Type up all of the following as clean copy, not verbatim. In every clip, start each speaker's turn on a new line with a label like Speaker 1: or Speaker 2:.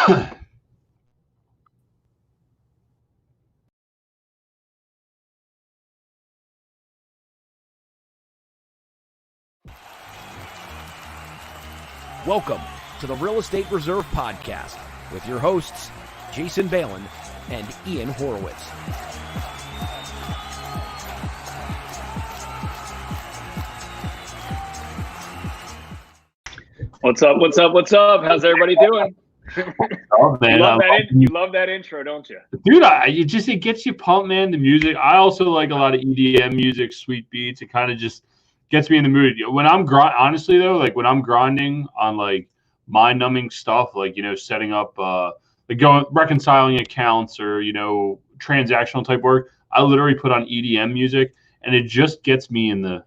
Speaker 1: Welcome to the Real Estate Reserve Podcast with your hosts, Jason Balin and Ian Horowitz.
Speaker 2: What's up? What's up? What's up? How's everybody doing?
Speaker 3: Oh, man.
Speaker 2: You love that intro, don't you?
Speaker 3: Dude, it gets you pumped, man, the music. I also like a lot of EDM music, sweet beats. It kind of just gets me in the mood. When I'm honestly though, like when I'm grinding on like mind-numbing stuff, like, setting up reconciling accounts or, transactional type work, I literally put on EDM music and it just gets me in the,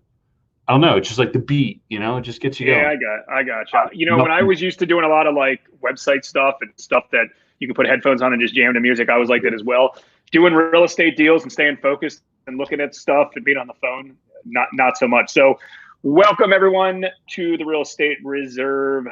Speaker 3: I don't know, it's just like the beat, it just gets you going.
Speaker 2: Yeah, I got you. When I was used to doing a lot of like website stuff and stuff that you can put headphones on and just jam to music, I was like that as well. Doing real estate deals and staying focused and looking at stuff and being on the phone, not so much. So welcome everyone to the Real Estate Reserve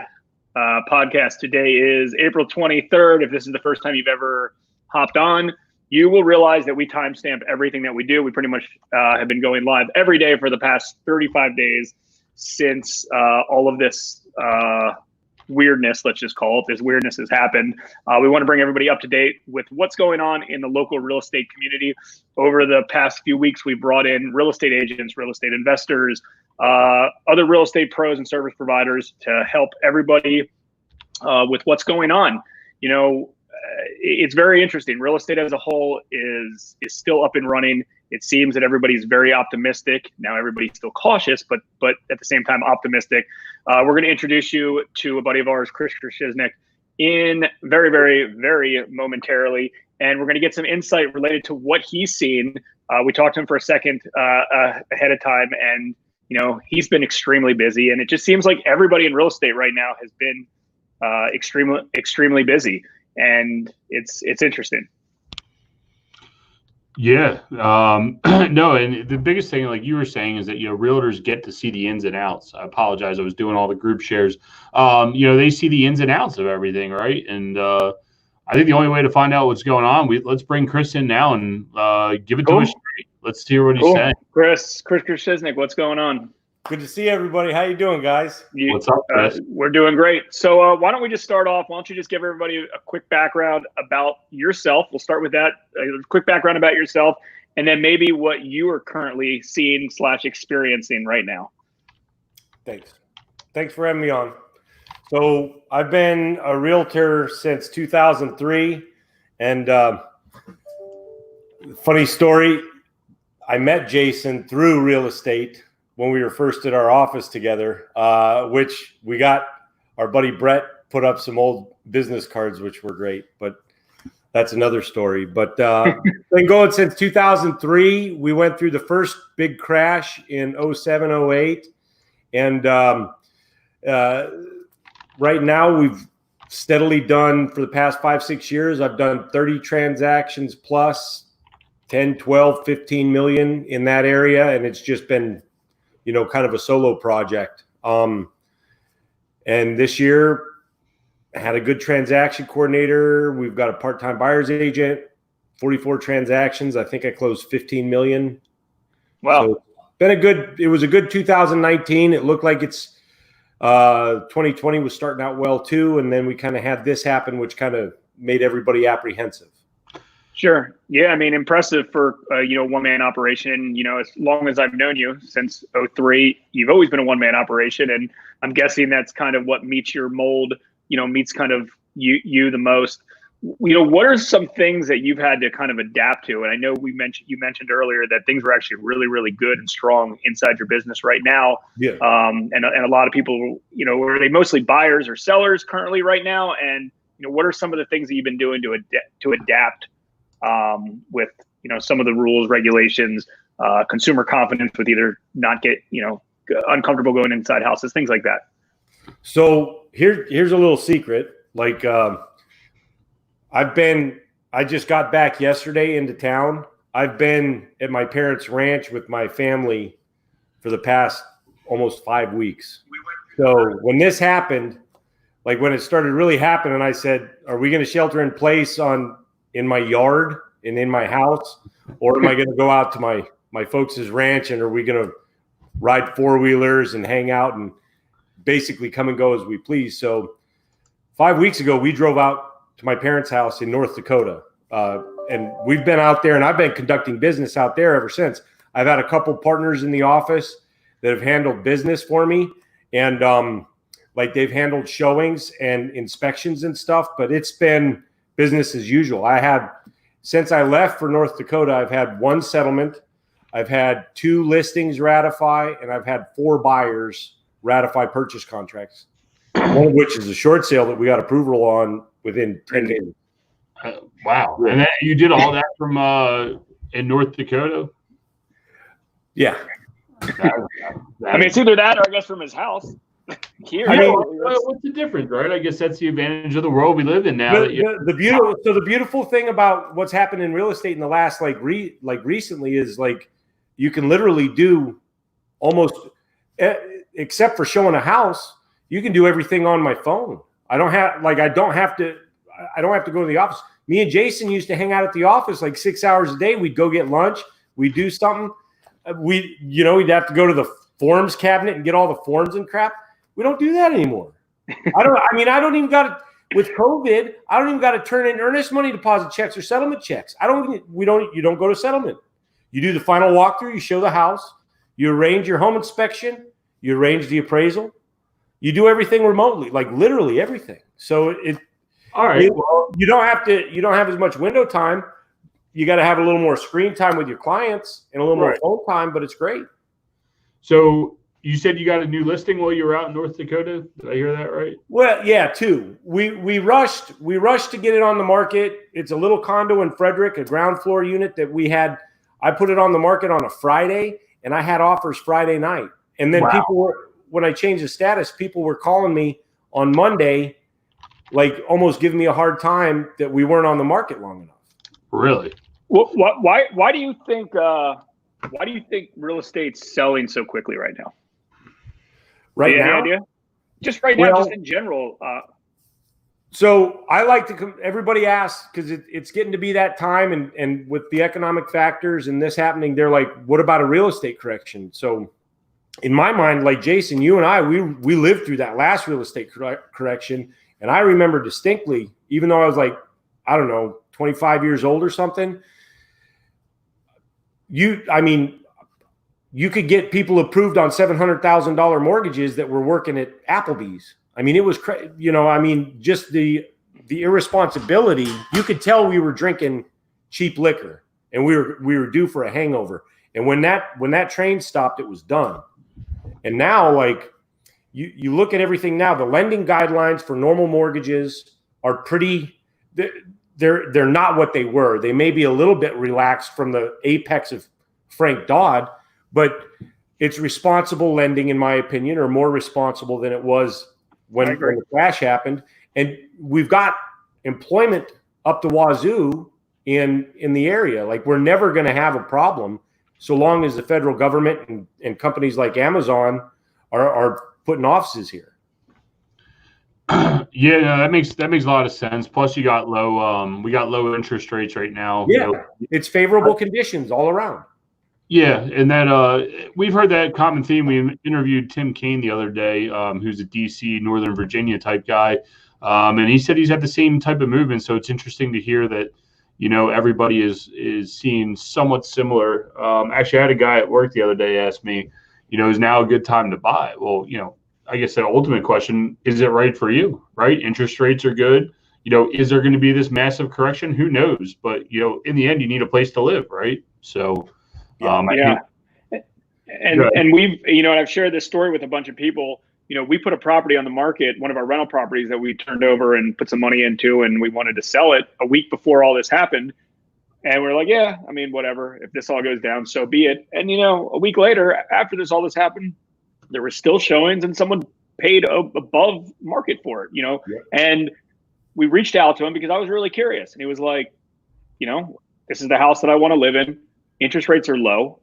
Speaker 2: podcast. Today is April 23rd. If this is the first time you've ever hopped on, you will realize that we timestamp everything that we do. We pretty much have been going live every day for the past 35 days since all of this weirdness, let's just call it, this weirdness has happened. We want to bring everybody up to date with what's going on in the local real estate community. Over the past few weeks, we brought in real estate agents, real estate investors, other real estate pros and service providers to help everybody with what's going on. It's very interesting. Real estate as a whole is still up and running. It seems that everybody's very optimistic. Now everybody's still cautious, but at the same time optimistic. We're going to introduce you to a buddy of ours, Chris Kershisnik, in very, very, very momentarily. And we're going to get some insight related to what he's seen. We talked to him for a second ahead of time, and he's been extremely busy. And it just seems like everybody in real estate right now has been extremely busy. And it's interesting. Yeah.
Speaker 3: No, and the biggest thing, like you were saying, is that, realtors get to see the ins and outs. I apologize. I was doing all the group shares. They see the ins and outs of everything, right? And I think the only way to find out what's going on, let's bring Chris in now and give it to us. Let's hear what he's saying.
Speaker 2: Chris Kershisnik, what's going on?
Speaker 4: Good to see everybody. How you doing, guys?
Speaker 3: What's up, Chris?
Speaker 2: We're doing great. So why don't we just start off? Why don't you just give everybody a quick background about yourself? We'll start with that. A quick background about yourself, and then maybe what you are currently seeing / experiencing right now.
Speaker 4: Thanks for having me on. So I've been a realtor since 2003, and funny story, I met Jason through real estate when we were first at our office together, which we got our buddy Brett put up some old business cards, which were great, but that's another story. But been going since 2003. We went through the first big crash in 07, 08. And right now we've steadily done, for the past 5-6 years, I've done 30 transactions plus 10, 12, 15 million in that area. And it's just been, kind of a solo project. And this year I had a good transaction coordinator. We've got a part-time buyer's agent, 44 transactions. I think I closed 15 million.
Speaker 2: Wow.
Speaker 4: So it was a good 2019. It looked like it's 2020 was starting out well too. And then we kind of had this happen, which kind of made everybody apprehensive.
Speaker 2: Sure. Yeah. I mean, impressive for one-man operation. As long as I've known you since 03, you've always been a one-man operation. And I'm guessing that's kind of what meets your mold, meets kind of you the most. What are some things that you've had to kind of adapt to? And I know you mentioned earlier that things were actually really, really good and strong inside your business right now.
Speaker 4: Yeah.
Speaker 2: And a lot of people, are they mostly buyers or sellers currently right now? And, what are some of the things that you've been doing to adapt with some of the rules, regulations, consumer confidence with either not get uncomfortable going inside houses, things like that?
Speaker 4: So here's a little secret. Like I just got back yesterday into town. I've been at my parents' ranch with my family for the past almost 5 weeks. So when this happened, like when it started really happening, I said, are we going to shelter in place in my yard and in my house, or am I going to go out to my folks' ranch, and are we going to ride 4-wheelers and hang out and basically come and go as we please? So 5 weeks ago, we drove out to my parents' house in North Dakota. And we've been out there, and I've been conducting business out there ever since. I've had a couple partners in the office that have handled business for me, and like they've handled showings and inspections and stuff, but it's been business as usual. Since I left for North Dakota, I've had 1 settlement, I've had 2 listings ratify, and I've had 4 buyers ratify purchase contracts, one of which is a short sale that we got approval on within 10 days.
Speaker 3: Wow. And then you did all that from in North Dakota?
Speaker 4: Yeah.
Speaker 2: I mean, it's either that or I guess from his house. Here,
Speaker 3: what's the difference, right? I guess that's the advantage of the world we live in now.
Speaker 4: The beautiful thing about what's happened in real estate in the last recently is like you can literally do almost, except for showing a house, you can do everything on my phone. I don't have to go to the office. Me and Jason used to hang out at the office like 6 hours a day. We'd go get lunch. We'd do something. We'd have to go to the forms cabinet and get all the forms and crap. We don't do that anymore. With COVID, I don't even got to turn in earnest money deposit checks or settlement checks. You don't go to settlement. You do the final walkthrough, you show the house, you arrange your home inspection, you arrange the appraisal. You do everything remotely, like literally everything. So
Speaker 3: all right.
Speaker 4: You don't have as much window time. You got to have a little more screen time with your clients and a little more phone time, but it's great.
Speaker 3: So you said you got a new listing while you were out in North Dakota. Did I hear that right?
Speaker 4: Well, yeah, 2. We rushed to get it on the market. It's a little condo in Frederick, a ground floor unit that we had. I put it on the market on a Friday, and I had offers Friday night. And then when I changed the status, people were calling me on Monday, like almost giving me a hard time that we weren't on the market long enough.
Speaker 3: Really?
Speaker 2: Well, why do you think real estate's selling so quickly right now?
Speaker 4: Right now?
Speaker 2: Any idea? Just right now, just in general.
Speaker 4: So I like to everybody asks because it's getting to be that time, and with the economic factors and this happening, they're like, what about a real estate correction? So in my mind, like Jason, you and I, we lived through that last real estate correction. And I remember distinctly, even though I was like, I don't know, 25 years old or something, you could get people approved on $700,000 mortgages that were working at Applebee's. I mean, it was, just the irresponsibility. You could tell we were drinking cheap liquor, and we were due for a hangover. And when that train stopped, it was done. And now, like, you look at everything now, the lending guidelines for normal mortgages are pretty, they're not what they were. They may be a little bit relaxed from the apex of Frank Dodd, but it's responsible lending, in my opinion, or more responsible than it was when the crash happened. And we've got employment up to wazoo in the area. Like, we're never going to have a problem so long as the federal government and companies like Amazon are putting offices here.
Speaker 3: Yeah, no, that makes a lot of sense. Plus, we got low interest rates right now.
Speaker 4: Yeah, it's favorable conditions all around.
Speaker 3: Yeah, and that we've heard that common theme. We interviewed Tim Kaine the other day, who's a DC, Northern Virginia type guy, and he said he's had the same type of movement. So it's interesting to hear that, everybody is seeing somewhat similar. Actually, I had a guy at work the other day ask me, is now a good time to buy? Well, I guess the ultimate question, is it right for you, right? Interest rates are good. Is there going to be this massive correction? Who knows? But, in the end, you need a place to live, right? So,
Speaker 2: and we've, and I've shared this story with a bunch of people. We put a property on the market, one of our rental properties that we turned over and put some money into, and we wanted to sell it a week before all this happened. And we're like, yeah, I mean, whatever. If this all goes down, so be it. And, a week later, after all this happened, there were still showings and someone paid above market for it, Yeah. And we reached out to him because I was really curious. And he was like, this is the house that I want to live in. Interest rates are low.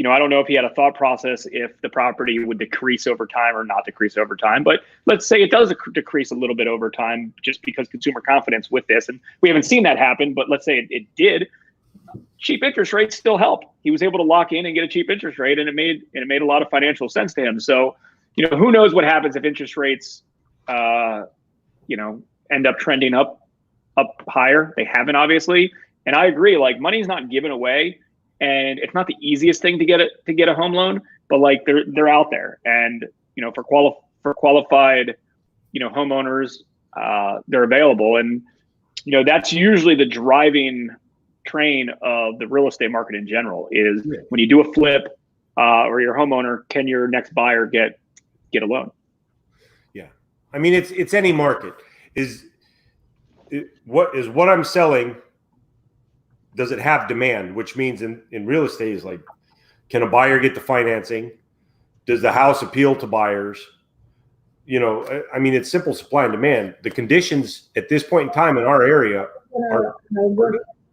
Speaker 2: I don't know if he had a thought process if the property would decrease over time or not decrease over time. But let's say it does decrease a little bit over time just because consumer confidence with this. And we haven't seen that happen, but let's say it did. Cheap interest rates still help. He was able to lock in and get a cheap interest rate, and it made a lot of financial sense to him. So, who knows what happens if interest rates, end up trending up higher. They haven't, obviously. And I agree, like, money's not given away. And it's not the easiest thing to get a home loan, but like they're out there, and for qualified homeowners, they're available, and that's usually the driving train of the real estate market in general. Is when you do a flip or you're a homeowner, can your next buyer get a loan?
Speaker 4: Yeah, I mean it's any market. What I'm selling. Does it have demand? Which means in real estate is like, can a buyer get the financing? Does the house appeal to buyers? I mean, it's simple supply and demand. The conditions at this point in time in our area are,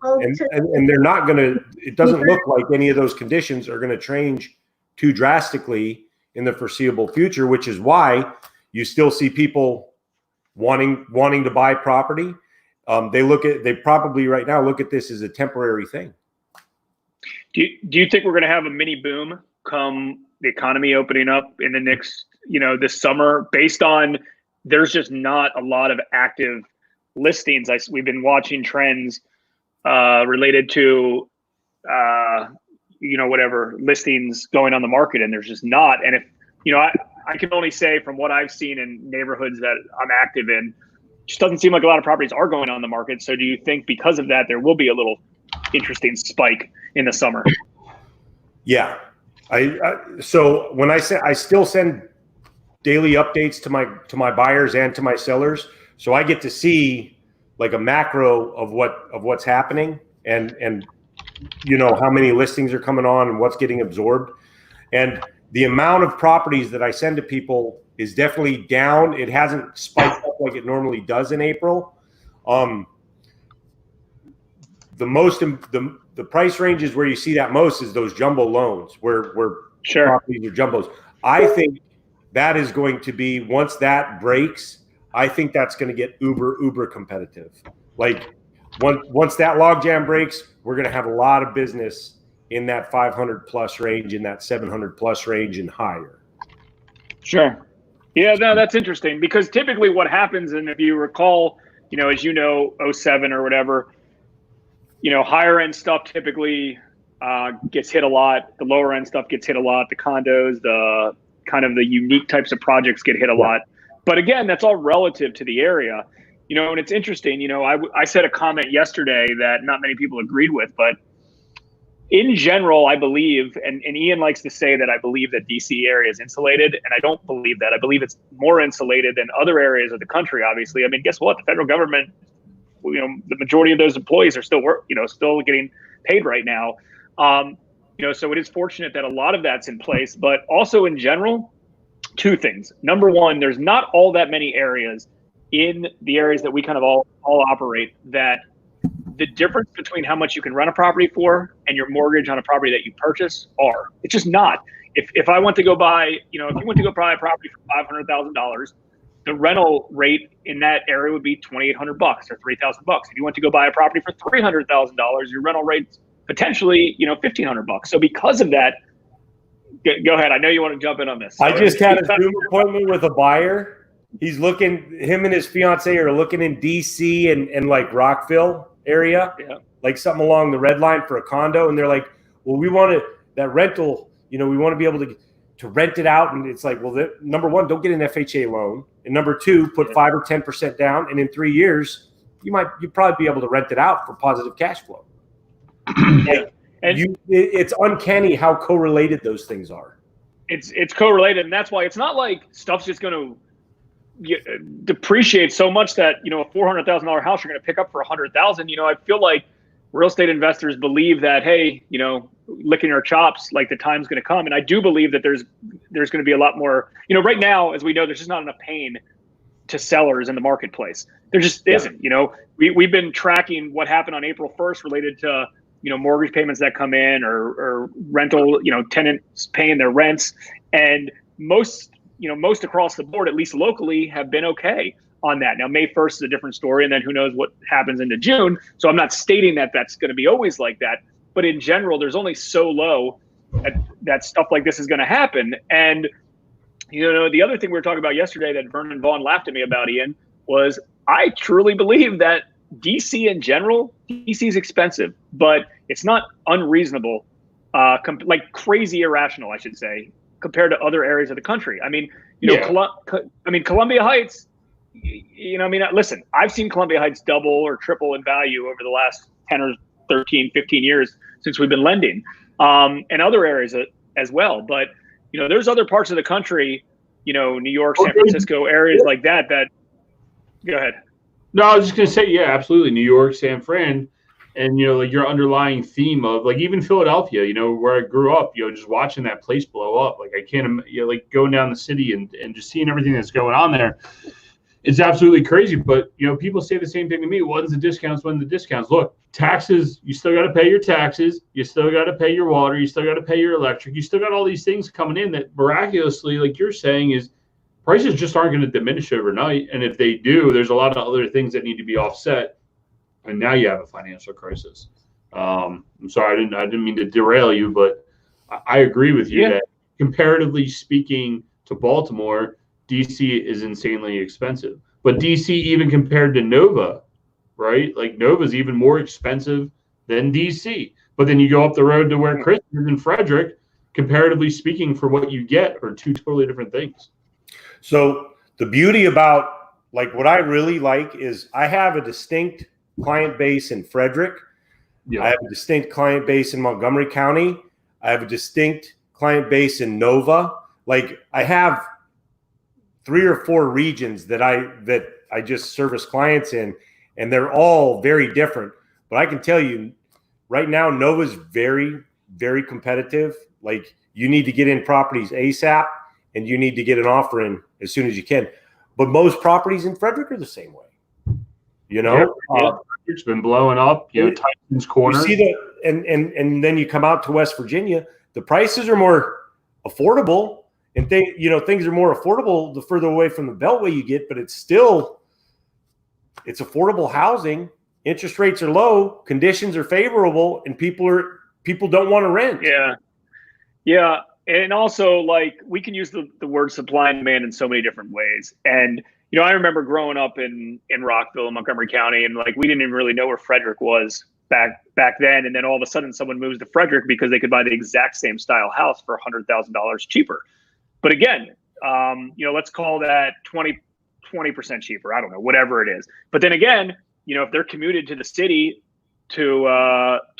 Speaker 4: and they're not going to, it doesn't look like any of those conditions are going to change too drastically in the foreseeable future, which is why you still see people wanting to buy property. They probably right now look at this as a temporary thing.
Speaker 2: Do you think we're going to have a mini boom come the economy opening up in the next, this summer, based on there's just not a lot of active listings? We've been watching trends related to, whatever listings going on the market, and there's just not. And if, I can only say from what I've seen in neighborhoods that I'm active in, just doesn't seem like a lot of properties are going on the market. So do you think because of that, there will be a little interesting spike in the summer?
Speaker 4: Yeah. So when I still send daily updates to my buyers and to my sellers. So I get to see like a macro of what's happening and how many listings are coming on and what's getting absorbed. And the amount of properties that I send to people is definitely down. It hasn't spiked up like it normally does in April. The price ranges where you see that most is those jumbo loans where
Speaker 2: sure.
Speaker 4: Properties are jumbos. I think that is going to be, once that breaks, I think that's going to get uber competitive. Like once that logjam breaks, we're going to have a lot of business in that 500 plus range, in that 700 plus range and higher.
Speaker 2: Sure. Yeah, no, that's interesting, because typically what happens, and if you recall, as 07 or whatever, higher end stuff typically gets hit a lot. The lower end stuff gets hit a lot. The condos, the kind of the unique types of projects get hit a lot. But again, that's all relative to the area, and it's interesting. I said a comment yesterday that not many people agreed with, but in general, I believe, and Ian likes to say that I believe that DC area is insulated, and I don't believe that. I believe it's more insulated than other areas of the country, obviously. I mean, guess what? The federal government, the majority of those employees are still still getting paid right now. So it is fortunate that a lot of that's in place, but also in general, two things. Number one, there's not all that many areas in the areas that we kind of all operate that the difference between how much you can rent a property for and your mortgage on a property that you purchase it's just not. If I went to go buy, if you went to go buy a property for $500,000, the rental rate in that area would be $2,800 or $3,000. If you went to go buy a property for $300,000, your rental rate's potentially, $1,500. So because of that, go ahead. I know you want to jump in on this.
Speaker 4: I just had a Zoom appointment with a buyer. He's him and his fiance are looking in DC and like Rockville area, like something along the red line for a condo. And they're like, well, we want that rental, we want to be able to rent it out. And it's like, well, number one, don't get an FHA loan. And number two, put 5 or 10% down. And in 3 years, you'd probably be able to rent it out for positive cash flow. It's uncanny how correlated those things are.
Speaker 2: It's correlated. And that's why it's not like stuff's just going to depreciate so much that, a $400,000 house you're going to pick up for $100,000. I feel like real estate investors believe that, hey, licking our chops, like the time's going to come. And I do believe that there's going to be a lot more, right now, as we know, there's just not enough pain to sellers in the marketplace. There just isn't. We've been tracking what happened on April 1st related to, mortgage payments that come in or rental, tenants paying their rents. And most across the board, at least locally, have been okay on that. Now, May 1st is a different story, and then who knows what happens into June. So I'm not stating that that's going to be always like that. But in general, there's only so low that stuff like this is going to happen. And, the other thing we were talking about yesterday that Vernon Vaughn laughed at me about, Ian, was I truly believe that DC in general, DC is expensive, but it's not unreasonable, like crazy irrational, I should say, compared to other areas of the country. I mean, Columbia Heights, listen, I've seen Columbia Heights double or triple in value over the last 10 or 13, 15 years since we've been lending, and other areas as well. But, there's other parts of the country, New York, San Francisco, areas like that, go ahead.
Speaker 3: No, I was just going to say, yeah, absolutely. New York, San Fran, and, like your underlying theme of like even Philadelphia, where I grew up, just watching that place blow up. Like I can't, like going down the city and just seeing everything that's going on there. It's absolutely crazy. But, people say the same thing to me. When's the discounts? When the discounts? Look, taxes, you still got to pay your taxes. You still got to pay your water. You still got to pay your electric. You still got all these things coming in that miraculously, like you're saying, is prices just aren't going to diminish overnight. And if they do, there's a lot of other things that need to be offset. And now you have a financial crisis. I'm sorry, I didn't mean to derail you, but I agree with you that comparatively speaking to Baltimore, DC is insanely expensive. But DC, even compared to Nova, right? Like Nova's even more expensive than DC. But then you go up the road to where Chris is in Frederick, comparatively speaking, for what you get are two totally different things.
Speaker 4: So the beauty about like what I really like is I have a distinct client base in Frederick.
Speaker 3: Yeah.
Speaker 4: I have a distinct client base in Montgomery County. I have a distinct client base in Nova. Like I have 3 or 4 regions that I just service clients in, and they're all very different. But I can tell you right now, Nova's very, very competitive. Like you need to get in properties ASAP and you need to get an offer in as soon as you can. But most properties in Frederick are the same way.
Speaker 3: It's been blowing up. Tyson's Corner.
Speaker 4: You see and then you come out to West Virginia, the prices are more affordable, and things are more affordable the further away from the Beltway you get. But it's affordable housing. Interest rates are low, conditions are favorable, and people don't want to rent.
Speaker 2: Yeah. And also, like, we can use the word supply and demand in so many different ways. And, I remember growing up in Rockville, Montgomery County, and like we didn't even really know where Frederick was back then. And then all of a sudden someone moves to Frederick because they could buy the exact same style house for $100,000 cheaper. But again, let's call that 20% cheaper. I don't know, whatever it is. But then again, if they're commuted to the city to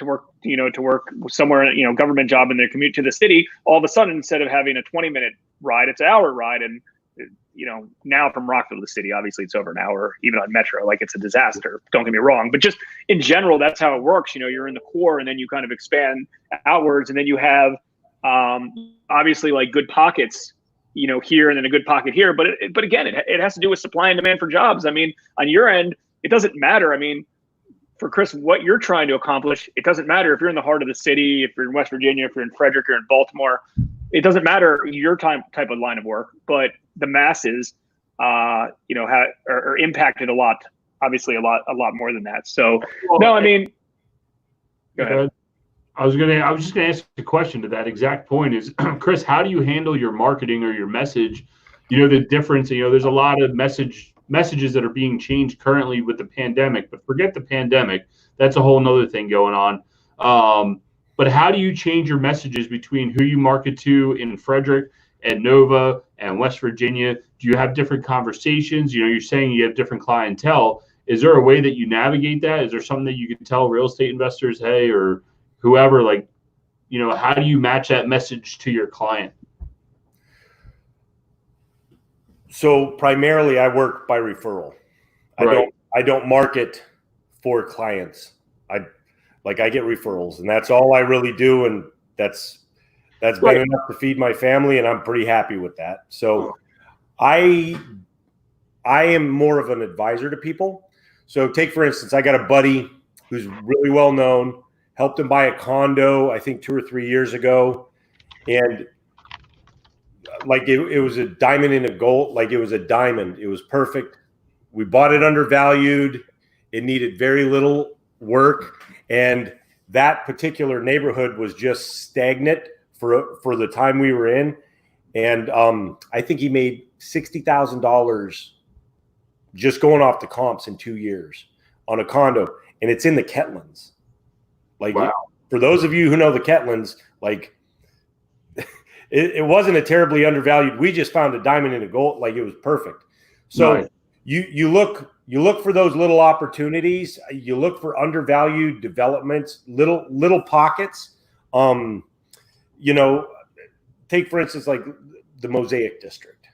Speaker 2: work somewhere, government job, and they commute to the city, all of a sudden, instead of having a 20-minute ride, it's an hour ride. And, now from Rockville to the city, obviously it's over an hour, even on Metro, like it's a disaster. Don't get me wrong. But just in general, that's how it works. You're in the core and then you kind of expand outwards, and then you have obviously like good pockets, here, and then a good pocket here. But again, it has to do with supply and demand for jobs. I mean, on your end, it doesnent matter. I mean, for Chris, what you're trying to accomplish, it doesn't matter if you're in the heart of the city, if you're in West Virginia, if you're in Frederick, or in Baltimore. It doesn't matter your type of line of work, but the masses, are impacted a lot. Obviously, a lot more than that. So, no, I mean, go ahead.
Speaker 3: I was just gonna ask a question to that exact point. Is Chris, how do you handle your marketing or your message? The difference. There's a lot of messages that are being changed currently with the pandemic, but forget the pandemic. That's a whole nother thing going on. But how do you change your messages between who you market to in Frederick and Nova and West Virginia? Do you have different conversations? You're saying you have different clientele. Is there a way that you navigate that? Is there something that you can tell real estate investors, hey, or whoever, like, how do you match that message to your client?
Speaker 4: So primarily I work by referral.
Speaker 3: Right.
Speaker 4: I don't market for clients. I get referrals, and that's all I really do. And that's been enough to feed my family, and I'm pretty happy with that. So I am more of an advisor to people. So take, for instance, I got a buddy who's really well known, helped him buy a condo, I think 2 or 3 years ago. And like it was a diamond in a gold, like it was a diamond. It was perfect. We bought it undervalued. It needed very little work. And that particular neighborhood was just stagnant for the time we were in. And I think he made $60,000 just going off the comps in 2 years on a condo. And it's in the Ketlands. Like, wow. For those of you who know the Ketlands, like it wasn't a terribly undervalued. We just found a diamond in a gold. Like, it was perfect. So nice. You look for those little opportunities. You look for undervalued developments, little pockets. Take for instance, like the Mosaic District.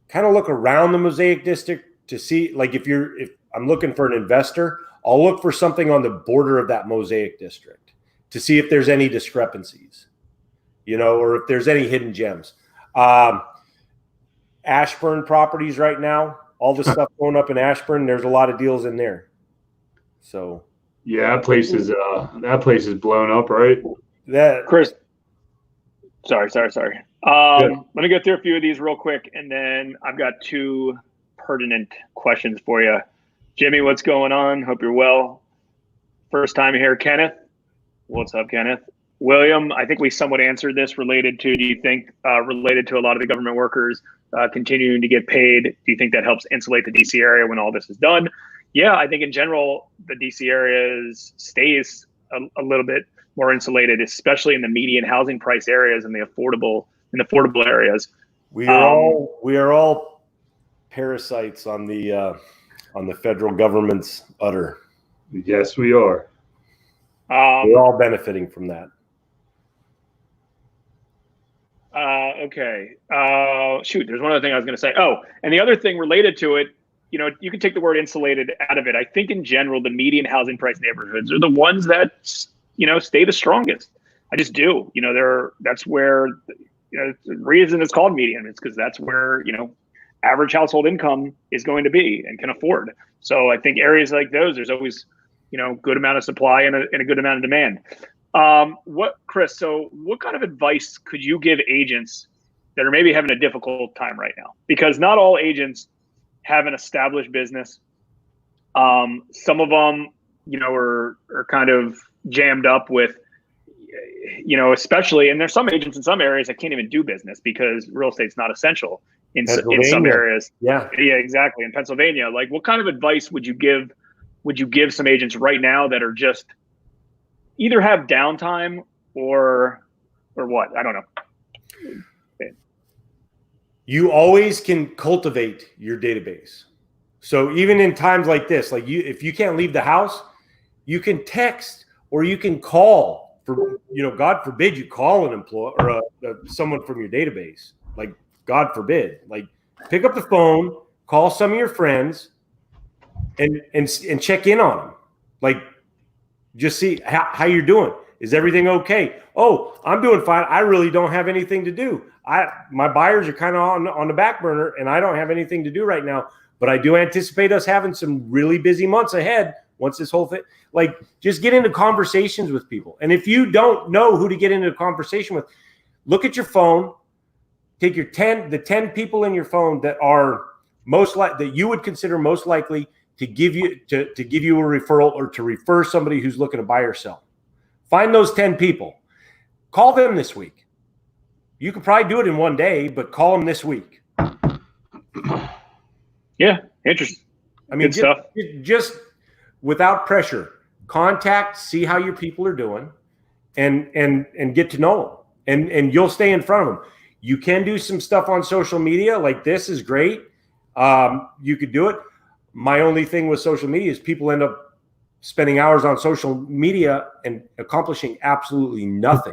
Speaker 4: Kind of look around the Mosaic District to see, like, if I'm looking for an investor, I'll look for something on the border of that Mosaic District to see if there's any discrepancies, or if there's any hidden gems. Ashburn properties right now, all the stuff going up in Ashburn, there's a lot of deals in there. So
Speaker 3: yeah, that place is blown up, right?
Speaker 4: That
Speaker 2: Chris. Sorry. Let me go through a few of these real quick, and then I've got 2 pertinent questions for you. Jimmy, what's going on? Hope you're well. First time here, Kenneth. What's up, Kenneth? William, I think we somewhat answered this related to a lot of the government workers continuing to get paid. Do you think that helps insulate the DC area when all this is done? Yeah, I think in general, the DC area stays a little bit more insulated, especially in the median housing price areas and the affordable areas.
Speaker 4: We are all parasites on the federal government's udder.
Speaker 3: Yes, we are.
Speaker 4: We're all benefiting from that.
Speaker 2: Okay. There's one other thing I was going to say. Oh, and the other thing related to it, you can take the word insulated out of it. I think in general, the median housing price neighborhoods are the ones that, stay the strongest. I just do. That's where, the reason it's called median is because that's where, average household income is going to be and can afford. So I think areas like those, there's always, good amount of supply and a good amount of demand. Chris, so what kind of advice could you give agents that are maybe having a difficult time right now? Because not all agents have an established business. Some of them, are kind of jammed up with, especially, and there's some agents in some areas that can't even do business because real estate's not essential in some areas.
Speaker 4: Yeah,
Speaker 2: exactly. In Pennsylvania, like, what kind of advice would you give some agents right now that are just either have downtime or what? I don't know.
Speaker 4: You always can cultivate your database. So even in times like this, like if you can't leave the house, you can text or you can call. For God forbid you call an employee or someone from your database. Like, God forbid, like, pick up the phone, call some of your friends, and check in on them. Like, just see how you're doing. Is everything okay? Oh, I'm doing fine. I really don't have anything to do. My buyers are kind of on the back burner, and I don't have anything to do right now. But I do anticipate us having some really busy months ahead once this whole thing. Like, just get into conversations with people. And if you don't know who to get into a conversation with, look at your phone. Take the 10 people in your phone that are that you would consider most likely to give you a referral or to refer somebody who's looking to buy or sell. Find those 10 people. Call them this week. You could probably do it in one day, but call them this week.
Speaker 2: Yeah, interesting.
Speaker 4: I mean,
Speaker 2: good stuff.
Speaker 4: Just without pressure, contact, see how your people are doing, and get to know them, and you'll stay in front of them. You can do some stuff on social media, like this is great. You could do it. My only thing with social media is people end up spending hours on social media and accomplishing absolutely nothing.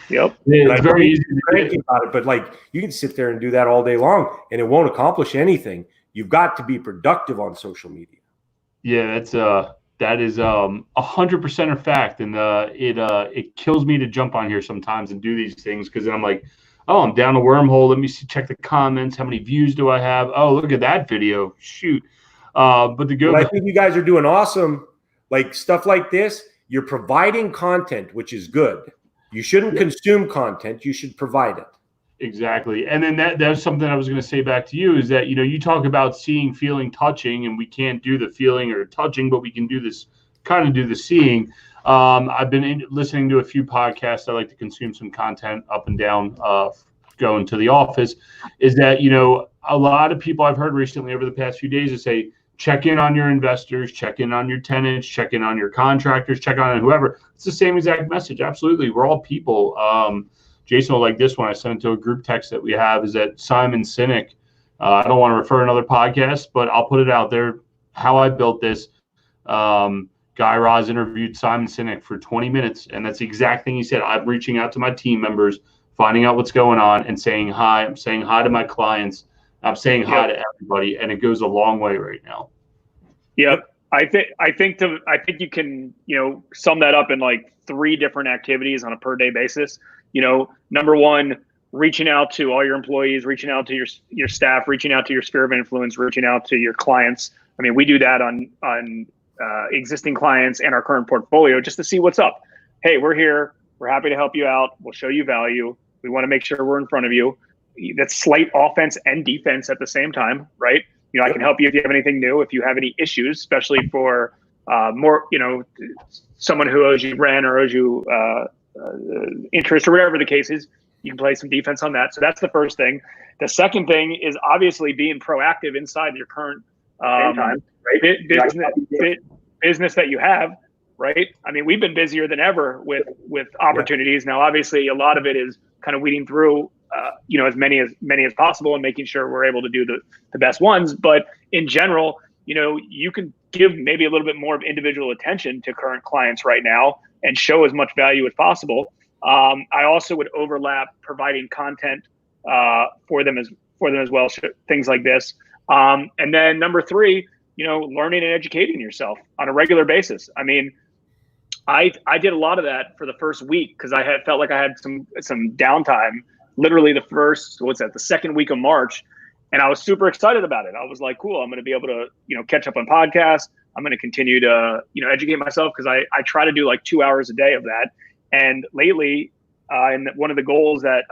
Speaker 2: Yep.
Speaker 3: It's very easy to
Speaker 4: think about it, but like, you can sit there and do that all day long and it won't accomplish anything. You've got to be productive on social media.
Speaker 3: Yeah, that is 100% a fact, and it kills me to jump on here sometimes and do these things because then I'm like, oh, I'm down a wormhole. Let me check the comments. How many views do I have? Oh, look at that video. Shoot. But I think
Speaker 4: you guys are doing awesome. Like, stuff like this you're providing content, which is good. You shouldn't consume content. You should provide it.
Speaker 3: Exactly. And then that's something I was going to say back to you is that, you talk about seeing, feeling, touching, and we can't do the feeling or touching, but we can do this, kind of do the seeing. I've been listening to a few podcasts. I like to consume some content up and down, going to the office, is that, a lot of people I've heard recently over the past few days is say, check in on your investors, check in on your tenants, check in on your contractors, check on whoever. It's the same exact message. Absolutely. We're all people. Jason will like this one. I sent it to a group text that we have, is that Simon Sinek. I don't want to refer another podcast, but I'll put it out there. How I built this. Guy Raz interviewed Simon Sinek for 20 minutes, and that's the exact thing he said. I'm reaching out to my team members, finding out what's going on, and saying hi. I'm saying hi to my clients. I'm saying hi to everybody, and it goes a long way right now.
Speaker 2: Yep. I think you can, sum that up in like 3 different activities on a per day basis. Number one, reaching out to all your employees, reaching out to your staff, reaching out to your sphere of influence, reaching out to your clients. I mean, we do that on existing clients and our current portfolio just to see what's up. Hey, we're here. We're happy to help you out. We'll show you value. We want to make sure we're in front of you. That's slight offense and defense at the same time, right? I can help you if you have anything new, if you have any issues, especially for more, someone who owes you rent or owes you interest or whatever the case is. You can play some defense on that. So that's the first thing. The second thing is obviously being proactive inside your current business that you have, right? I mean, we've been busier than ever with opportunities. Now, obviously, a lot of it is kind of weeding through, as many as possible and making sure we're able to do the best ones. But in general, you can give maybe a little bit more of individual attention to current clients right now and show as much value as possible. I also would overlap providing content for them as well, things like this. And then number 3, learning and educating yourself on a regular basis. I mean, I did a lot of that for the first week because I felt like I had some downtime. Literally the second week of March, and I was super excited about it. I was like, cool, I'm going to be able to catch up on podcasts. I'm going to continue to educate myself because I try to do like 2 hours a day of that. And lately, and one of the goals that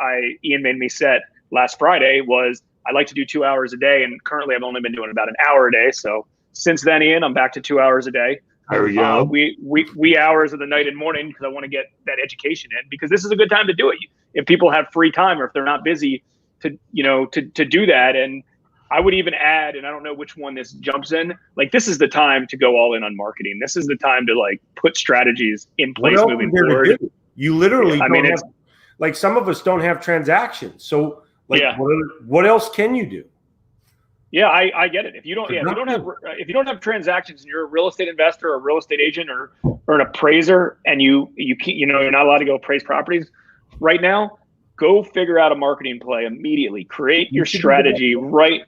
Speaker 2: Ian made me set last Friday was I like to do 2 hours a day, and currently I've only been doing about an hour a day. So since then, Ian, I'm back to 2 hours a day.
Speaker 3: There we go.
Speaker 2: We hours of the night and morning because I want to get that education in, because this is a good time to do it. If people have free time or if they're not busy to do that. And I would even add, and I don't know which one this jumps in, like this is the time to go all in on marketing. This is the time to like put strategies in place moving forward.
Speaker 4: You literally have, like some of us don't have transactions. So like what else can you do?
Speaker 2: Yeah, I get it. If you don't have transactions and you're a real estate investor or a real estate agent or an appraiser, and you're not allowed to go appraise properties right now, go figure out a marketing play immediately. Create your strategy right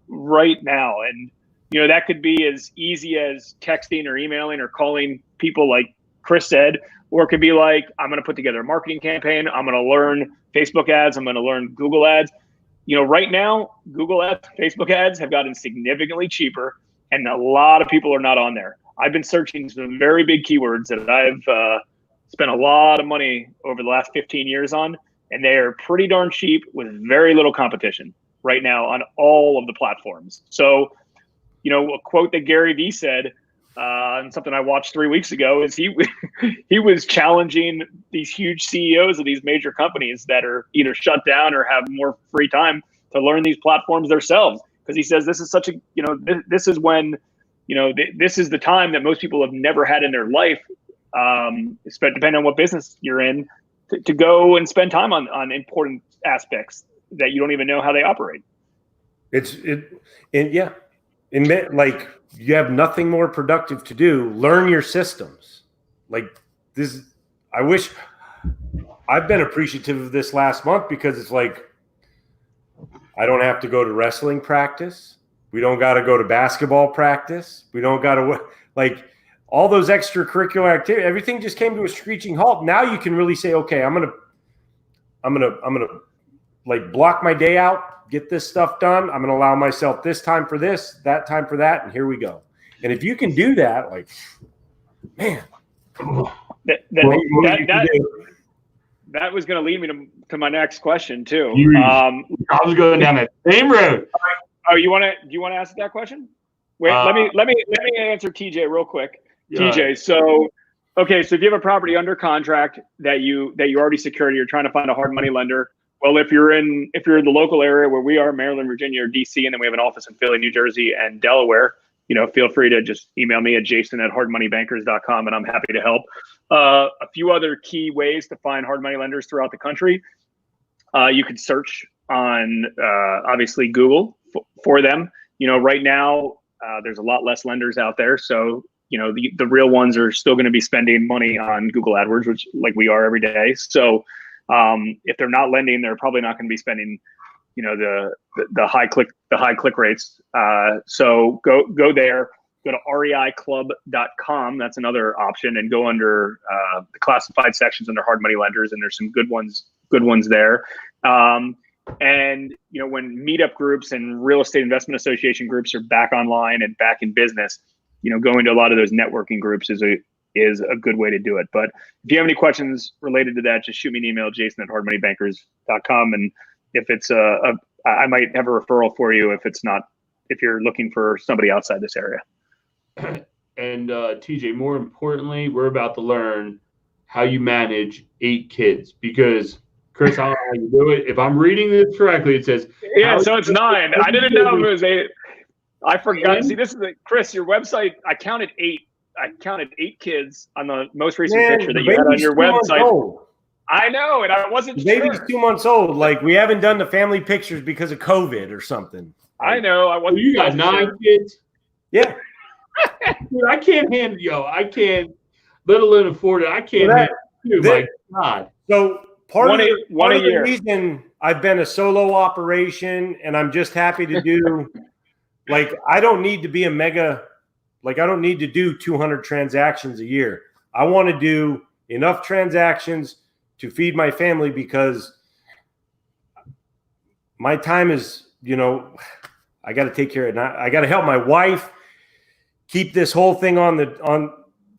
Speaker 2: now. And that could be as easy as texting or emailing or calling people like Chris said, or it could be like, I'm going to put together a marketing campaign. I'm going to learn Facebook ads. I'm going to learn Google ads. Right now, Google ads, Facebook ads have gotten significantly cheaper, and a lot of people are not on there. I've been searching some very big keywords that I've spent a lot of money over the last 15 years on, and they are pretty darn cheap with very little competition right now on all of the platforms. So, a quote that Gary Vee said, and something I watched 3 weeks ago, is he was challenging these huge CEOs of these major companies that are either shut down or have more free time to learn these platforms themselves. Because he says this is such a, this is when, this is the time that most people have never had in their life, depending on what business you're in, to go and spend time on important aspects that you don't even know how they operate.
Speaker 4: Like you have nothing more productive to do. Learn your systems. Like this, I wish I've been appreciative of this last month because it's like, I don't have to go to wrestling practice. We don't got to go to basketball practice. We don't got to like all those extracurricular activities. Everything just came to a screeching halt. Now you can really say, okay, I'm gonna like block my day out, get this stuff done. I'm gonna allow myself this time for this, that time for that, and here we go. And if you can do that, like, man,
Speaker 2: That was going to lead me to my next question too.
Speaker 3: I was going down that same road.
Speaker 2: Oh, do you want to ask that question? Wait, let me answer TJ real quick.
Speaker 3: Yeah.
Speaker 2: TJ, so if you have a property under contract that you already secured, you're trying to find a hard money lender. Well, if you're in the local area where we are, Maryland, Virginia, or DC, and then we have an office in Philly, New Jersey, and Delaware, feel free to just email me at jason@hardmoneybankers.com, and I'm happy to help. A few other key ways to find hard money lenders throughout the country. You could search on obviously Google for them. Right now there's a lot less lenders out there, so the real ones are still going to be spending money on Google AdWords, which like we are every day. So if they're not lending, they're probably not going to be spending the high click rates. So go there. Go to reiclub.com. That's another option, and go under the classified sections under hard money lenders, and there's some good ones there. And when meetup groups and real estate investment association groups are back online and back in business, going to a lot of those networking groups is a good way to do it. But if you have any questions related to that, just shoot me an email, jason@hardmoneybankers.com, and if it's I might have a referral for you if you're looking for somebody outside this area.
Speaker 3: And TJ, more importantly, we're about to learn how you manage 8 kids, because Chris, I don't know how you do it. If I'm reading this correctly, it says
Speaker 2: so it's 9. I didn't know it was 8. I forgot. See, this is Chris. Your website. I counted 8. I counted 8 kids on the most recent picture that you had on your website. I know, and I wasn't sure.
Speaker 4: Baby's 2 months old. Like, we haven't done the family pictures because of COVID or something.
Speaker 2: I know. I wasn't.
Speaker 3: You got 9 kids?
Speaker 4: Yeah.
Speaker 3: Dude, I can't, let alone afford it. I can't handle it. My God.
Speaker 4: So part of the
Speaker 2: year.
Speaker 4: reason I've been a solo operation, and I'm just happy to do, like, I don't need to be a mega, like, I don't need to do 200 transactions a year. I want to do enough transactions to feed my family, because my time is, I got to take care of it. I got to help my wife keep this whole thing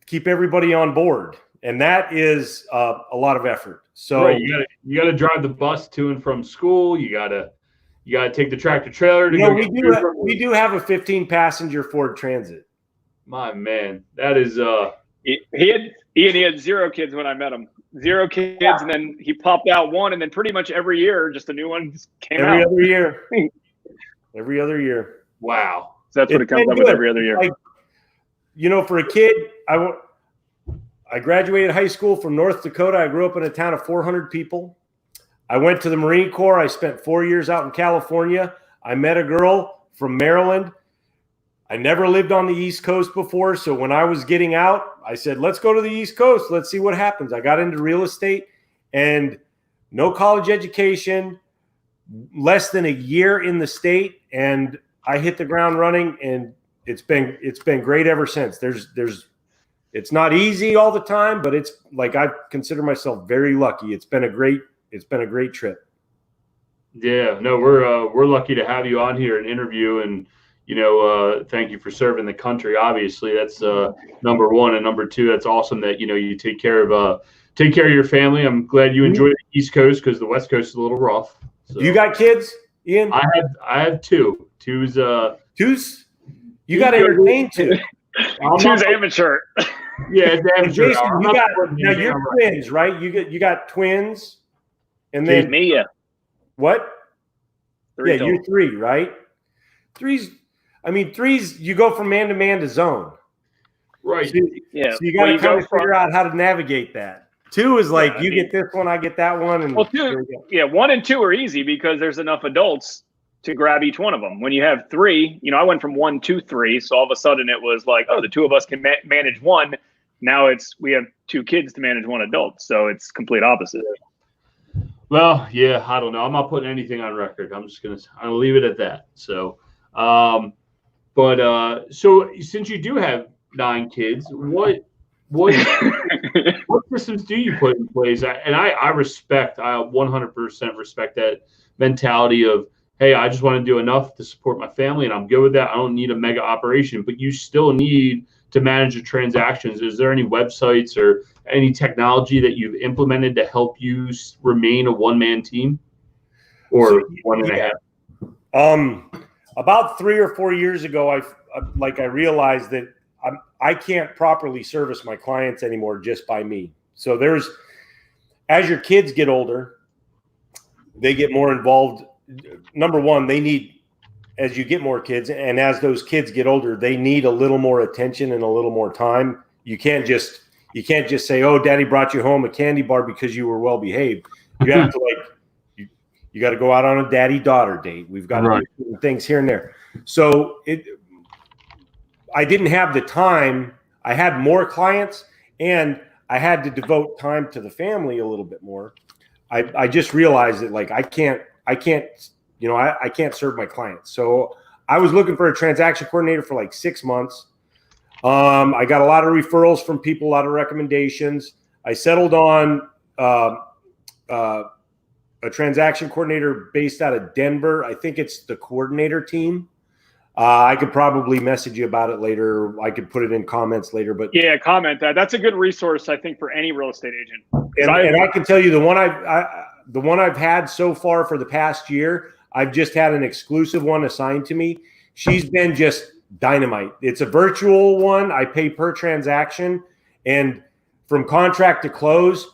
Speaker 4: keep everybody on board. And that is a lot of effort. So
Speaker 3: right, you got to drive the bus to and from school. You got to take the tractor trailer to
Speaker 4: we do have a 15-passenger Ford Transit.
Speaker 3: My man, that is
Speaker 2: he had 0 kids when I met him. 0 kids, and then he popped out 1, and then pretty much every year, just a new one came out.
Speaker 4: Every other year.
Speaker 3: Wow.
Speaker 2: So that's what it comes up with every other year.
Speaker 4: Like, for a kid, I graduated high school from North Dakota. I grew up in a town of 400 people. I went to the Marine Corps. I spent 4 years out in California. I met a girl from Maryland. I never lived on the East Coast before. So when I was getting out, I said, let's go to the East Coast. Let's see what happens. I got into real estate, and no college education, less than a year in the state. And I hit the ground running, and it's been great ever since. It's not easy all the time, but it's like, I consider myself very lucky. It's been a great trip.
Speaker 3: Yeah, no, we're lucky to have you on here and interview, and thank you for serving the country. Obviously, that's number one, and number two, that's awesome that you take care of your family. I'm glad you enjoy the East Coast, because the West Coast is a little rough. So.
Speaker 4: You got kids, Ian?
Speaker 3: I have 2. Two's
Speaker 4: you got entertained too.
Speaker 2: Two's amateur.
Speaker 3: Yeah, it's amateur.
Speaker 4: Jason, you're twins, right? You got twins, and then
Speaker 2: me, yeah.
Speaker 4: What?
Speaker 2: 3
Speaker 4: yeah,
Speaker 2: total.
Speaker 4: You're 3, right? Three's. You go from man to man to zone.
Speaker 3: Right.
Speaker 4: So you got to kind of figure out how to navigate that. 2 is like, you get this one, I get that one. And
Speaker 2: 1 and 2 are easy because there's enough adults to grab each one of them. When you have 3, I went from 1 to 3. So all of a sudden it was like, oh, the 2 of us can manage 1. Now we have 2 kids to manage 1 adult. So it's complete opposite.
Speaker 3: Well, yeah, I don't know. I'm not putting anything on record. I'll leave it at that. So, so since you do have 9 kids, what systems do you put in place? I respect, I 100% respect that mentality of, hey, I just want to do enough to support my family, and I'm good with that. I don't need a mega operation, but you still need to manage the transactions. Is there any websites or any technology that you've implemented to help you remain a one-man team, or one and a half?
Speaker 4: About 3 or 4 years ago, I realized that I can't properly service my clients anymore just by me. So as your kids get older, they get more involved. Number one, as you get more kids, and as those kids get older, they need a little more attention and a little more time. You can't just say, "Oh, Daddy brought you home a candy bar because you were well behaved." You have to you got to go out on a daddy-daughter date. We've got to do things here and there. So I didn't have the time. I had more clients, and I had to devote time to the family a little bit more. I just realized that I can't serve my clients. So I was looking for a transaction coordinator for 6 months. I got a lot of referrals from people, a lot of recommendations. I settled on a transaction coordinator based out of Denver. I think it's the coordinator team. I could probably message you about it later. I could put it in comments later. But
Speaker 2: yeah, comment that. That's a good resource, I think, for any real estate agent.
Speaker 4: And I can tell you the one I've had so far for the past year, I've just had an exclusive one assigned to me. She's been just dynamite. It's a virtual one. I pay per transaction, and from contract to close,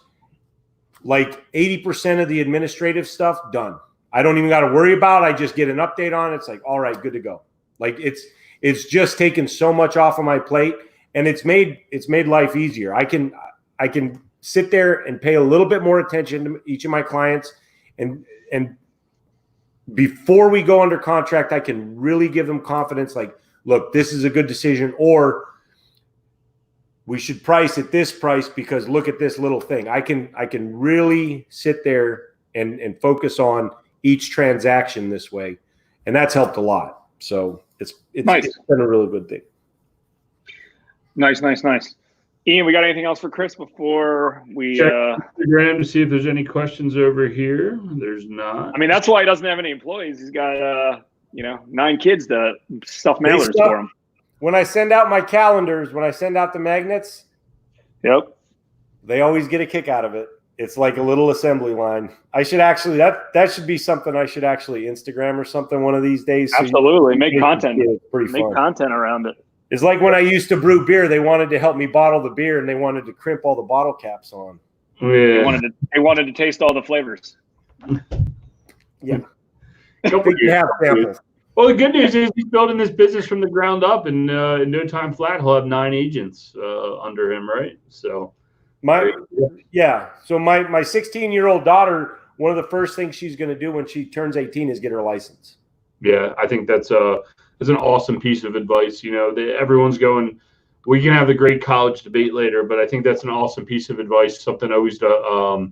Speaker 4: 80% of the administrative stuff done. I don't even got to worry about it. I just get an update on it. It's all right, good to go. It's just taken so much off of my plate, and it's made life easier. I can sit there and pay a little bit more attention to each of my clients, and before we go under contract, I can really give them confidence. Look, this is a good decision, or we should price at this price because look at this little thing. I can really sit there and focus on each transaction this way, and that's helped a lot. So it's
Speaker 2: nice.
Speaker 4: It's been a really good thing.
Speaker 2: Nice. Ian, we got anything else for Chris before we
Speaker 3: check Instagram to see if there's any questions over here? There's not.
Speaker 2: I mean, that's why he doesn't have any employees. He's got 9 kids to stuff mailers for him.
Speaker 4: When I send out my calendars, when I send out the magnets,
Speaker 2: yep,
Speaker 4: they always get a kick out of it. It's like a little assembly line. I should actually that should be something I should actually Instagram or something one of these days.
Speaker 2: Absolutely, make content.
Speaker 4: Pretty fun.
Speaker 2: Make content around it.
Speaker 4: It's like when I used to brew beer. They wanted to help me bottle the beer, and they wanted to crimp all the bottle caps on.
Speaker 3: Yeah.
Speaker 2: They wanted to taste all the flavors.
Speaker 4: Yeah. You have samples.
Speaker 3: Well, the good news is he's building this business from the ground up, and in no time flat, he'll have 9 agents under him, right? So,
Speaker 4: my 16-year-old daughter, one of the first things she's going to do when she turns 18 is get her license.
Speaker 3: Yeah, I think that's an awesome piece of advice. Everyone's going, we can have the great college debate later, but I think that's an awesome piece of advice, something always to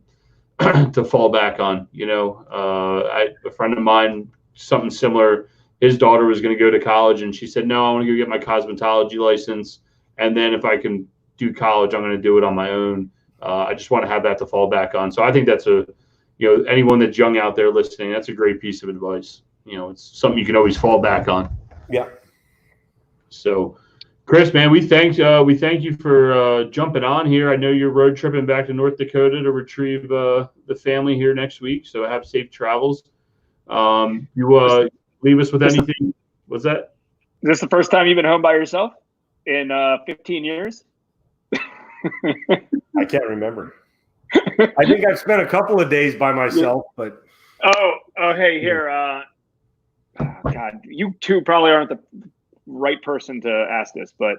Speaker 3: fall back on. A friend of mine, something similar. His daughter was going to go to college, and she said, "No, I want to go get my cosmetology license, and then if I can do college, I'm going to do it on my own. I just want to have that to fall back on." So I think that's anyone that's young out there listening, that's a great piece of advice. It's something you can always fall back on.
Speaker 4: Yeah.
Speaker 3: So, Chris, man, we thank you for jumping on here. I know you're road tripping back to North Dakota to retrieve the family here next week. So have safe travels. You leave us with anything. What's that?
Speaker 2: Is this the first time you've been home by yourself in 15 years?
Speaker 4: I can't remember. I think I've spent a couple of days by myself, but
Speaker 2: hey, here. God, you two probably aren't the right person to ask this, but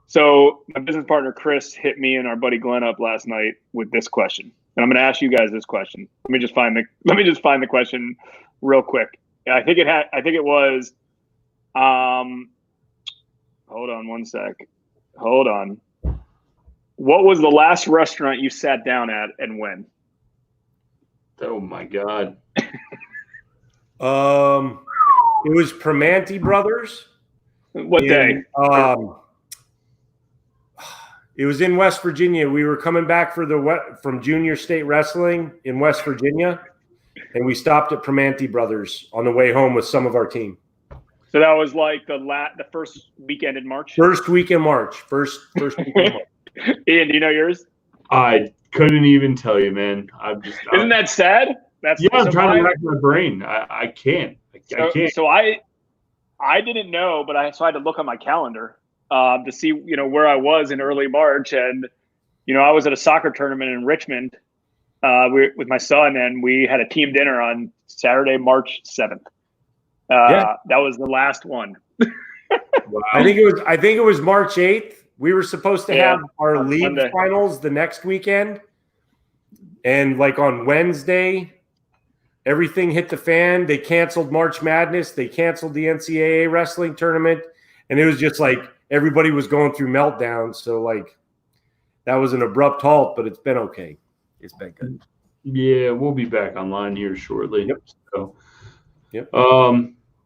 Speaker 2: so my business partner Chris hit me and our buddy Glenn up last night with this question, and I'm going to ask you guys this question. Let me just find the question real quick. I think it was. Hold on one sec. Hold on. What was the last restaurant you sat down at and when?
Speaker 3: Oh my God.
Speaker 4: It was Primanti Brothers.
Speaker 2: What day?
Speaker 4: It was in West Virginia. We were coming back from Junior State Wrestling in West Virginia, and we stopped at Primanti Brothers on the way home with some of our team.
Speaker 2: So that was like the first weekend in March?
Speaker 4: First week in March. First week in March.
Speaker 2: Ian, do you know yours?
Speaker 3: I couldn't even tell you, man.
Speaker 2: Isn't that sad?
Speaker 3: I'm trying to rack my brain. I can't. I can't.
Speaker 2: So I didn't know, but I had to look on my calendar to see, where I was in early March. And, I was at a soccer tournament in Richmond with my son, and we had a team dinner on Saturday, March 7th. That was the last one.
Speaker 3: Wow.
Speaker 4: I think it was March 8th. We were supposed to have our league Monday finals the next weekend. And like on Wednesday, everything hit the fan. They canceled March Madness. They canceled the NCAA wrestling tournament. And it was just like everybody was going through meltdowns. So like that was an abrupt halt, but it's been okay. It's been good.
Speaker 3: Yeah, we'll be back online here shortly.
Speaker 4: Yep.
Speaker 3: So,
Speaker 4: yep.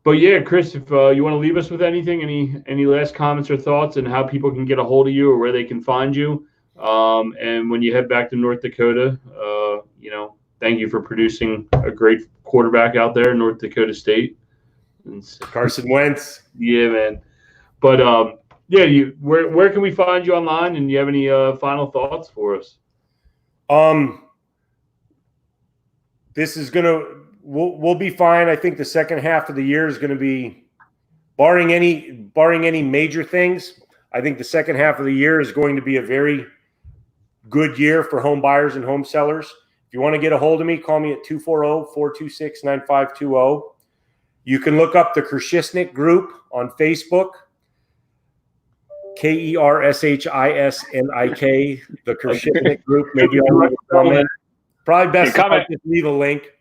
Speaker 3: But yeah, Chris, if you want to leave us with anything, any last comments or thoughts and how people can get a hold of you or where they can find you, and when you head back to North Dakota, thank you for producing a great quarterback out there in North Dakota State.
Speaker 4: Carson Wentz.
Speaker 3: Yeah, man. But where can we find you online? And do you have any final thoughts for us?
Speaker 4: This is we'll be fine. I think the second half of the year is going to be, barring any major things, I think the second half of the year is going to be a very good year for home buyers and home sellers. If you want to get a hold of me, call me at 240-426-9520. You can look up the Kershisnik group on Facebook, Kershisnik, the Kershisnik group. Maybe I'll leave a comment. Probably best if I just leave a link.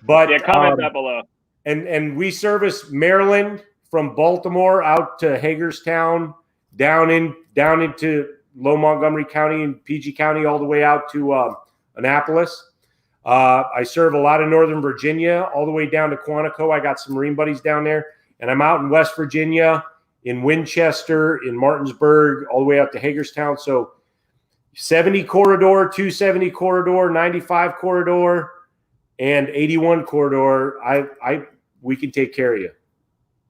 Speaker 4: But
Speaker 2: comment that below.
Speaker 4: And we service Maryland from Baltimore out to Hagerstown, down into Low Montgomery County and PG County, all the way out to Annapolis. I serve a lot of Northern Virginia, all the way down to Quantico. I got some Marine buddies down there, and I'm out in West Virginia, in Winchester, in Martinsburg, all the way out to Hagerstown. So 70 corridor, 270 corridor, 95 corridor, and 81 corridor, we can take care of you.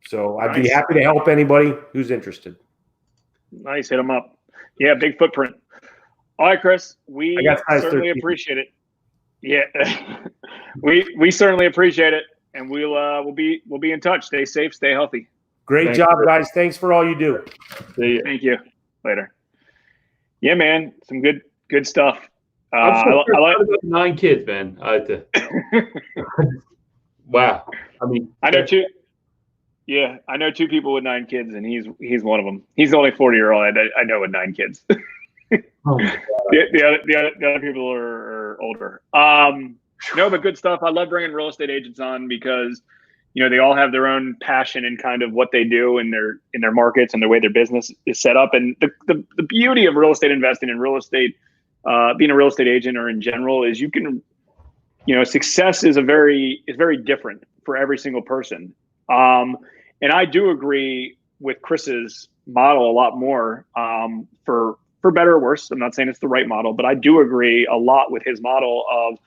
Speaker 4: So I'd be happy to help anybody who's interested.
Speaker 2: Nice. Hit them up. Yeah, big footprint. All right, Chris, we certainly appreciate it. Yeah, we certainly appreciate it, and we'll be in touch. Stay safe, stay healthy.
Speaker 4: Great job, guys. Thanks for all you do.
Speaker 3: See you.
Speaker 2: Thank you. Later. Yeah, man, some good stuff.
Speaker 3: I like 9 kids, man. Wow.
Speaker 2: I know 2. Yeah, I know 2 people with 9 kids, and he's one of them. He's the only 40-year-old I know with 9 kids.
Speaker 3: Oh
Speaker 2: the other people are older. No, but good stuff. I love bringing real estate agents on because they all have their own passion in kind of what they do in their markets and the way their business is set up. And the beauty of real estate investing and real estate, being a real estate agent or in general, is you can, success is very different for every single person. And I do agree with Chris's model a lot more, for better or worse. I'm not saying it's the right model, but I do agree a lot with his model of,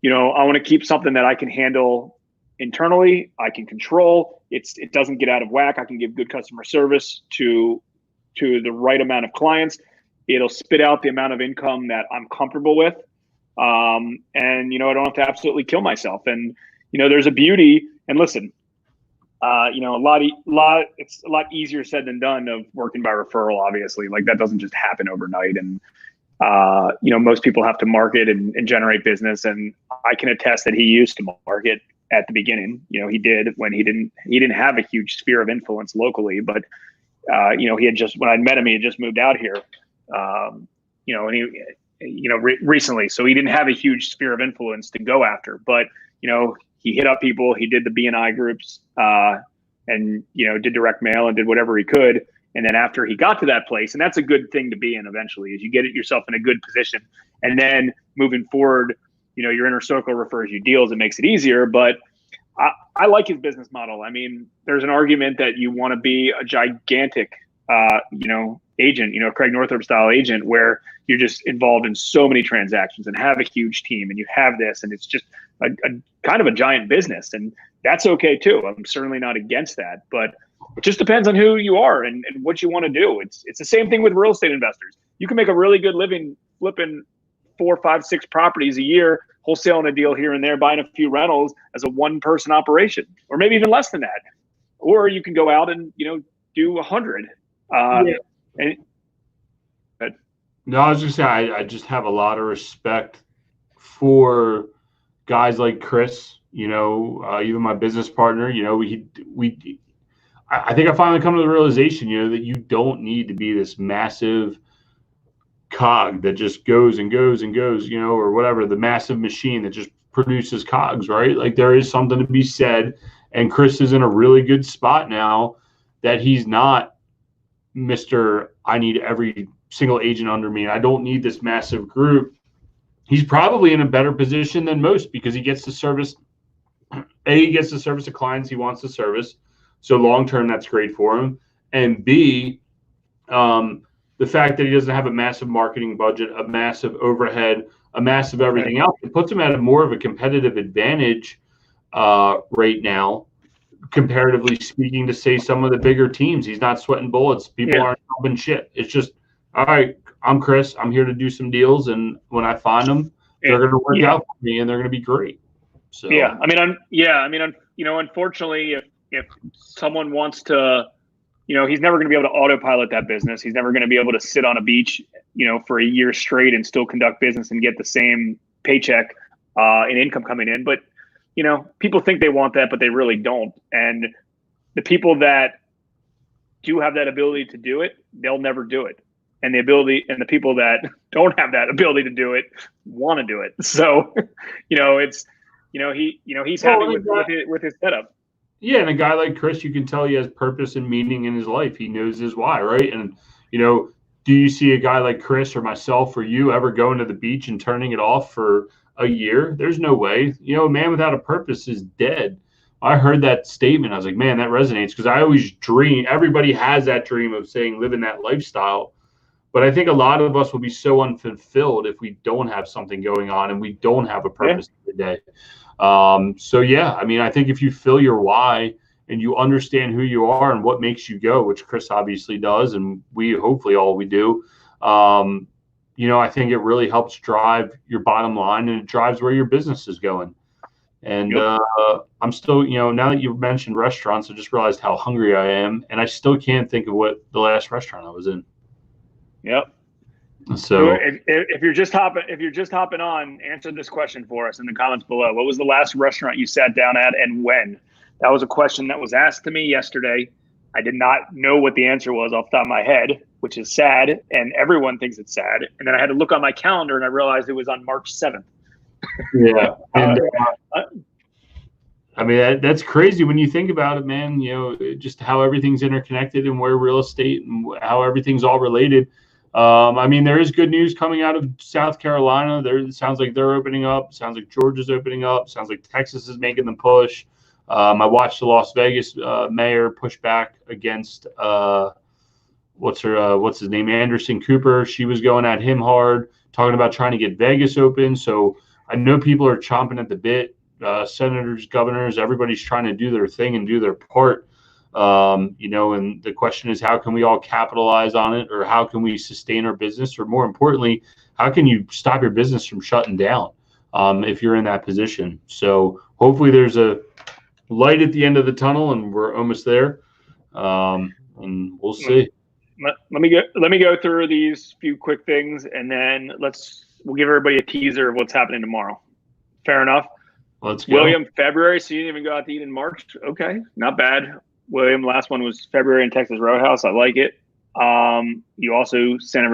Speaker 2: I want to keep something that I can handle internally, I can control. It doesn't get out of whack. I can give good customer service to the right amount of clients. It'll spit out the amount of income that I'm comfortable with. And I don't have to absolutely kill myself. And there's a beauty. And listen, it's a lot easier said than done of working by referral. Obviously, like that doesn't just happen overnight. And most people have to market and generate business. And I can attest that he used to market at the beginning. He did when he didn't have a huge sphere of influence locally, but he had just, when I met him, he had just moved out here, and recently, so he didn't have a huge sphere of influence to go after, but he hit up people, he did the BNI groups, and did direct mail and did whatever he could. And then after he got to that place, and that's a good thing to be in eventually, is you get yourself in a good position, and then moving forward, your inner circle refers you deals. It makes it easier. But I like his business model. I mean, there's an argument that you want to be a gigantic, agent, Craig Northrup style agent, where you're just involved in so many transactions and have a huge team and you have this, and it's just a kind of a giant business. And that's okay too. I'm certainly not against that, but it just depends on who you are and what you want to do. It's the same thing with real estate investors. You can make a really good living flipping 4, 5, 6 properties a year, wholesaling a deal here and there, buying a few rentals as a one-person operation, or maybe even less than that. Or you can go out and, do 100.
Speaker 3: No, I was just saying, I just have a lot of respect for guys like Chris, even my business partner, I think I finally come to the realization, that you don't need to be this massive cog that just goes and goes and goes, or whatever, the massive machine that just produces cogs, right? Like, there is something to be said. And Chris is in a really good spot now that he's not Mr. I need every single agent under me. I don't need this massive group. He's probably in a better position than most because he gets to service the clients he wants to service. So long-term, that's great for him. And B, the fact that he doesn't have a massive marketing budget, a massive overhead, a massive everything else, it puts him at more of a competitive advantage right now, comparatively speaking, to say some of the bigger teams. He's not sweating bullets. People aren't helping shit. It's just, all right, I'm Chris. I'm here to do some deals, and when I find them, they're going to work out for me, and they're going to be great. So
Speaker 2: unfortunately, if someone wants to, he's never going to be able to autopilot that business. He's never going to be able to sit on a beach, for a year straight and still conduct business and get the same paycheck and income coming in. But, people think they want that, but they really don't. And the people that do have that ability to do it, they'll never do it. And the people that don't have that ability to do it want to do it. So, he's happy with his setup.
Speaker 3: Yeah, and a guy like Chris, you can tell he has purpose and meaning in his life. He knows his why, right? And, do you see a guy like Chris or myself or you ever going to the beach and turning it off for a year? There's no way. A man without a purpose is dead. I heard that statement. I was like, man, that resonates, because I always dream. Everybody has that dream of saying, living that lifestyle. But I think a lot of us will be so unfulfilled if we don't have something going on and we don't have a purpose every day. I think if you feel your why and you understand who you are and what makes you go, which Chris obviously does, and we hopefully all we do, I think it really helps drive your bottom line, and it drives where your business is going. And I'm still, now that you've mentioned restaurants, I just realized how hungry I am, and I still can't think of what the last restaurant I was in.
Speaker 2: Yep.
Speaker 3: So
Speaker 2: if you're just hopping on, answer this question for us in the comments below. What was the last restaurant you sat down at, and when? That was a question that was asked to me yesterday. I did not know what the answer was off the top of my head, which is sad, and everyone thinks it's sad. And then I had to look on my calendar, and I realized it was on March 7th.
Speaker 3: Yeah. And, that's crazy when you think about it, man. Just how everything's interconnected and where real estate and how everything's all related. There is good news coming out of South Carolina. It sounds like they're opening up. Sounds like Georgia's opening up. Sounds like Texas is making the push. I watched the Las Vegas mayor push back against what's his name, Anderson Cooper. She was going at him hard, talking about trying to get Vegas open. So I know people are chomping at the bit. Senators, governors, everybody's trying to do their thing and do their part. And the question is, how can we all capitalize on it, or how can we sustain our business, or more importantly, how can you stop your business from shutting down if you're in that position? So hopefully there's a light at the end of the tunnel, and we're almost there. And we'll see.
Speaker 2: Let me go through these few quick things, and then we'll give everybody a teaser of what's happening tomorrow. Fair enough.
Speaker 3: Let's go.
Speaker 2: William, February, so you didn't even go out to eat in March. Okay, not bad. William, last one was February in Texas Roadhouse. I like it. You also sent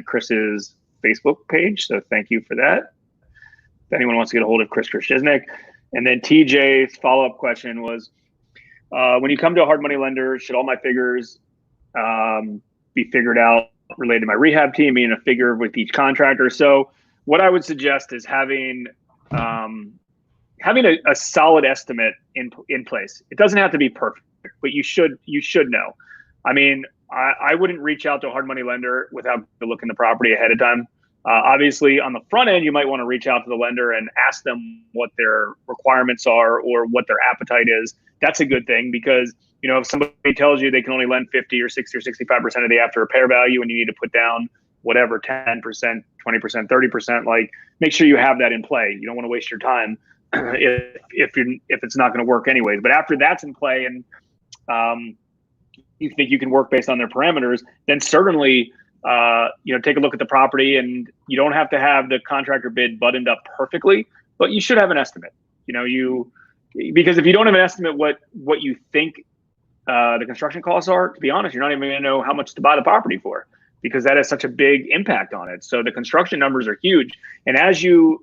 Speaker 2: Chris's Facebook page, so thank you for that. If anyone wants to get a hold of Chris Kershisnik. And then TJ's follow-up question was, when you come to a hard money lender, should all my figures be figured out related to my rehab team, being a figure with each contractor? So what I would suggest is having a solid estimate in place. It doesn't have to be perfect, but you should know. I wouldn't reach out to a hard money lender without looking the property ahead of time. Obviously, on the front end, you might want to reach out to the lender and ask them what their requirements are or what their appetite is. That's a good thing, because if somebody tells you they can only lend 50 or 60 or 65% of the after repair value, and you need to put down whatever 10%, 20%, 30%. Like, make sure you have that in play. You don't want to waste your time if it's not going to work anyways. But after that's in play and you think you can work based on their parameters, then certainly take a look at the property, and you don't have to have the contractor bid buttoned up perfectly, but you should have an estimate. Because if you don't have an estimate what you think the construction costs are, to be honest, you're not even going to know how much to buy the property for, because that has such a big impact on it. So the construction numbers are huge. And as you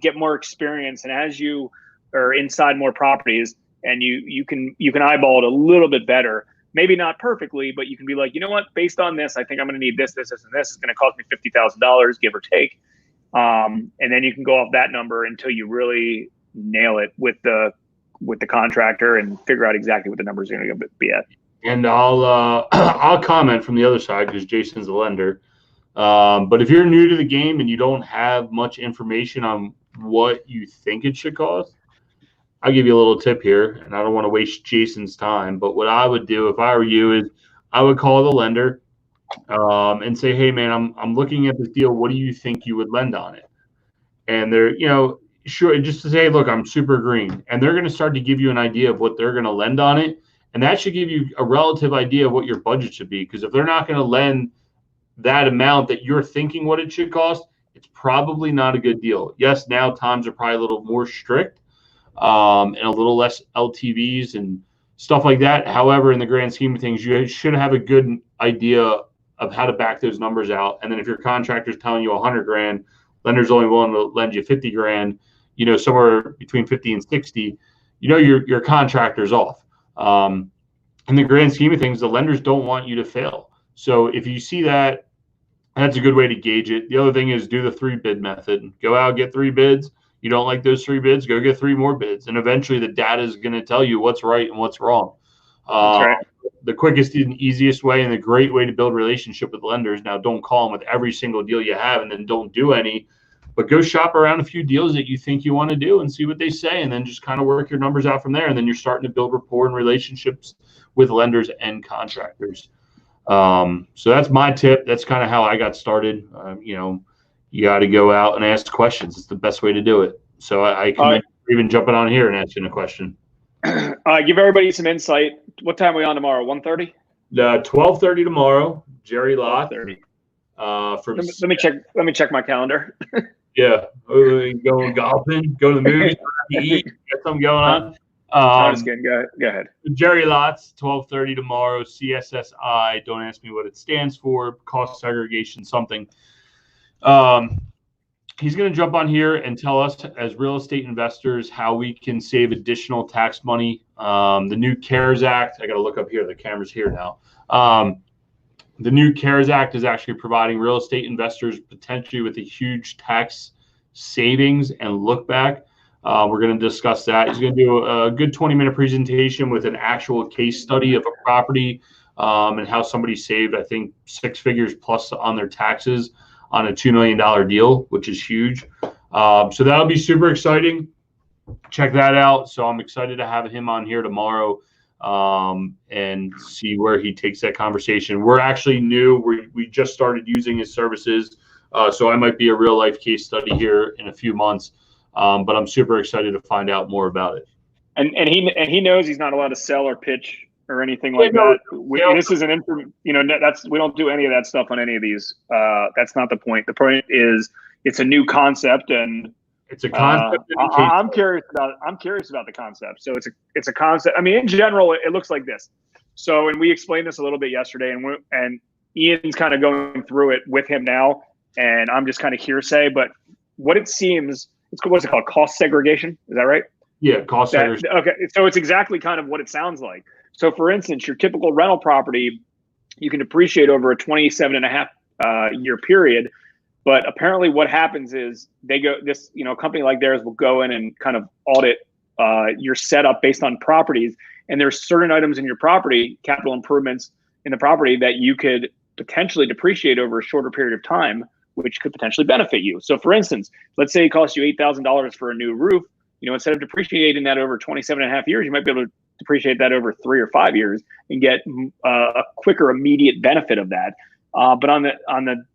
Speaker 2: get more experience, and as you are inside more properties, and you can eyeball it a little bit better, maybe not perfectly, but you can be like, you know what, based on this, I think I'm going to need this, and this is going to cost me $50,000, give or take. And then you can go off that number until you really nail it with the contractor and figure out exactly what the numbers are going to be at.
Speaker 3: And I'll comment from the other side, because Jason's a lender. But if you're new to the game and you don't have much information on what you think it should cost, I'll give you a little tip here, and I don't want to waste Jason's time, but what I would do if I were you is I would call the lender and say, hey, man, I'm looking at this deal. What do you think you would lend on it? And they're, sure, just to say, look, I'm super green. And they're going to start to give you an idea of what they're going to lend on it. And that should give you a relative idea of what your budget should be. Because if they're not going to lend that amount that you're thinking what it should cost, it's probably not a good deal. Yes, now times are probably a little more strict and a little less LTVs and stuff like that. However, in the grand scheme of things, you should have a good idea of how to back those numbers out. And then if your contractor's telling you $100,000, lender's only willing to lend you $50,000, somewhere between 50 and 60, your contractor's off. In the grand scheme of things, the lenders don't want you to fail. So if you see that, that's a good way to gauge it. The other thing is do the 3-bid method. Go out, get 3 bids. You don't like those 3 bids, go get 3 more bids. And eventually the data is going to tell you what's right and what's wrong.
Speaker 2: That's right.
Speaker 3: The quickest and easiest way and the great way to build a relationship with lenders. Now, don't call them with every single deal you have and then don't do any. But go shop around a few deals that you think you want to do and see what they say, and then just kind of work your numbers out from there. And then you're starting to build rapport and relationships with lenders and contractors. So that's my tip. That's kind of how I got started. You got to go out and ask questions. It's the best way to do it. So I commend even jumping on here and asking a question.
Speaker 2: Give everybody some insight. What time are we on tomorrow? 1:30?
Speaker 3: 12:30 tomorrow. Jerry Lott.
Speaker 2: Let me check my calendar.
Speaker 3: Yeah, going golfing, go to the movies, eat, get something going on.
Speaker 2: Go ahead.
Speaker 3: Jerry Lott's 12:30 tomorrow. CSSI. Don't ask me what it stands for. Cost segregation something. He's going to jump on here and tell us as real estate investors how we can save additional tax money. The new CARES Act. I got to look up here. The camera's here now. The new CARES Act is actually providing real estate investors potentially with a huge tax savings and look back. We're going to discuss that. He's going to do a good 20-minute presentation with an actual case study of a property and how somebody saved, I think, 6 figures plus on their taxes on a $2 million deal, which is huge. So that'll be super exciting. Check that out. So I'm excited to have him on here tomorrow and see where he takes that conversation. We're actually new. We just started using his services. So I might be a real life case study here in a few months. But I'm super excited to find out more about it.
Speaker 2: And he knows he's not allowed to sell or pitch or anything like that. This is we don't do any of that stuff on any of these. That's not the point. The point is it's a new concept, and
Speaker 3: it's a concept.
Speaker 2: I'm curious about the concept. So it's a concept. I mean, in general, it looks like this. So, and we explained this a little bit yesterday, and Ian's kind of going through it with him now, and I'm just kind of hearsay. But what it seems, what's it called? Cost segregation. Is that right?
Speaker 3: Yeah, cost segregation.
Speaker 2: Okay, so it's exactly kind of what it sounds like. So, for instance, your typical rental property, you can depreciate over a 27.5 year period. But apparently what happens is a company like theirs will go in and kind of audit your setup based on properties. And there's certain items in your property, capital improvements in the property, that you could potentially depreciate over a shorter period of time, which could potentially benefit you. So for instance, let's say it costs you $8,000 for a new roof. Instead of depreciating that over 27.5 years, you might be able to depreciate that over 3 or 5 years and get a quicker, immediate benefit of that. But on the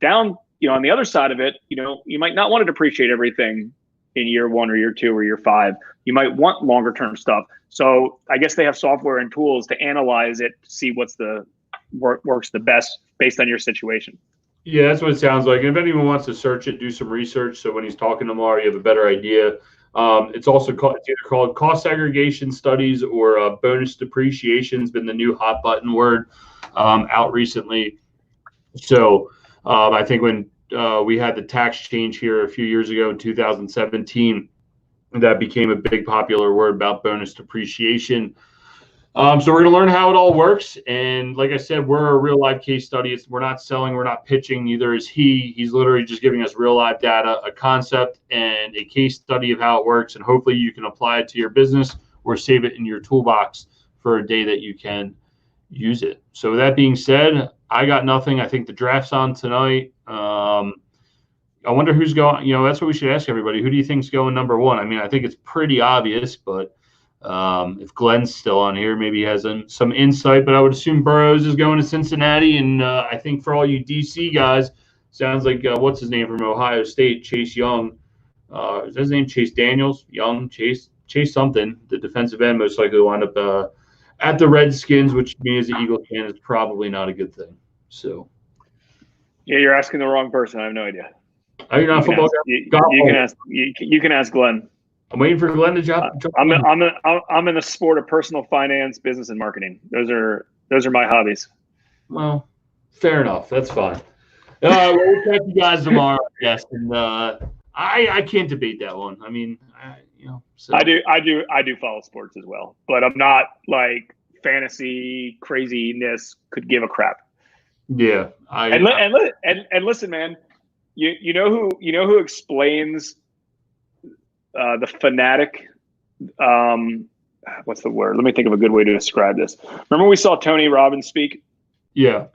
Speaker 2: on the other side of it, you might not want to depreciate everything in year 1 or year 2 or year 5. You might want longer term stuff. So I guess they have software and tools to analyze it, to see what's works the best based on your situation.
Speaker 3: Yeah, that's what it sounds like. And if anyone wants to search it, do some research. So when he's talking tomorrow, you have a better idea. It's also either called cost segregation studies or bonus depreciation has been the new hot button word out recently. So I think when we had the tax change here a few years ago in 2017, that became a big popular word about bonus depreciation. So we're going to learn how it all works. And like I said, we're a real life case study. We're not selling, we're not pitching, neither is he. He's literally just giving us real life data, a concept and a case study of how it works. And hopefully you can apply it to your business or save it in your toolbox for a day that you can use it. So with that being said, I got nothing. I think the draft's on tonight. I wonder who's going, that's what we should ask everybody. Who do you think's going number 1? I mean, I think it's pretty obvious, but if Glenn's still on here, maybe he has some insight, but I would assume Burrows is going to Cincinnati. And I think for all you DC guys, sounds like, what's his name from Ohio State, Chase Young. Is his name Chase Daniels? Young, Chase something. The defensive end most likely will wind up at the Redskins, which me as an Eagles fan is probably not a good thing. So,
Speaker 2: yeah, you're asking the wrong person. I have no idea.
Speaker 3: Are you not a football guy?
Speaker 2: You can ask Glenn.
Speaker 3: I'm waiting for Glenn to jump.
Speaker 2: I'm in the sport of personal finance, business, and marketing. Those are my hobbies.
Speaker 3: Well, fair enough. That's fine. We'll catch you guys tomorrow. Yes, and I can't debate that one. I mean, so.
Speaker 2: I do follow sports as well, but I'm not like fantasy craziness could give a crap.
Speaker 3: Yeah,
Speaker 2: and listen, man. You know who explains the fanatic? What's the word? Let me think of a good way to describe this. Remember we saw Tony Robbins speak?
Speaker 3: Yeah.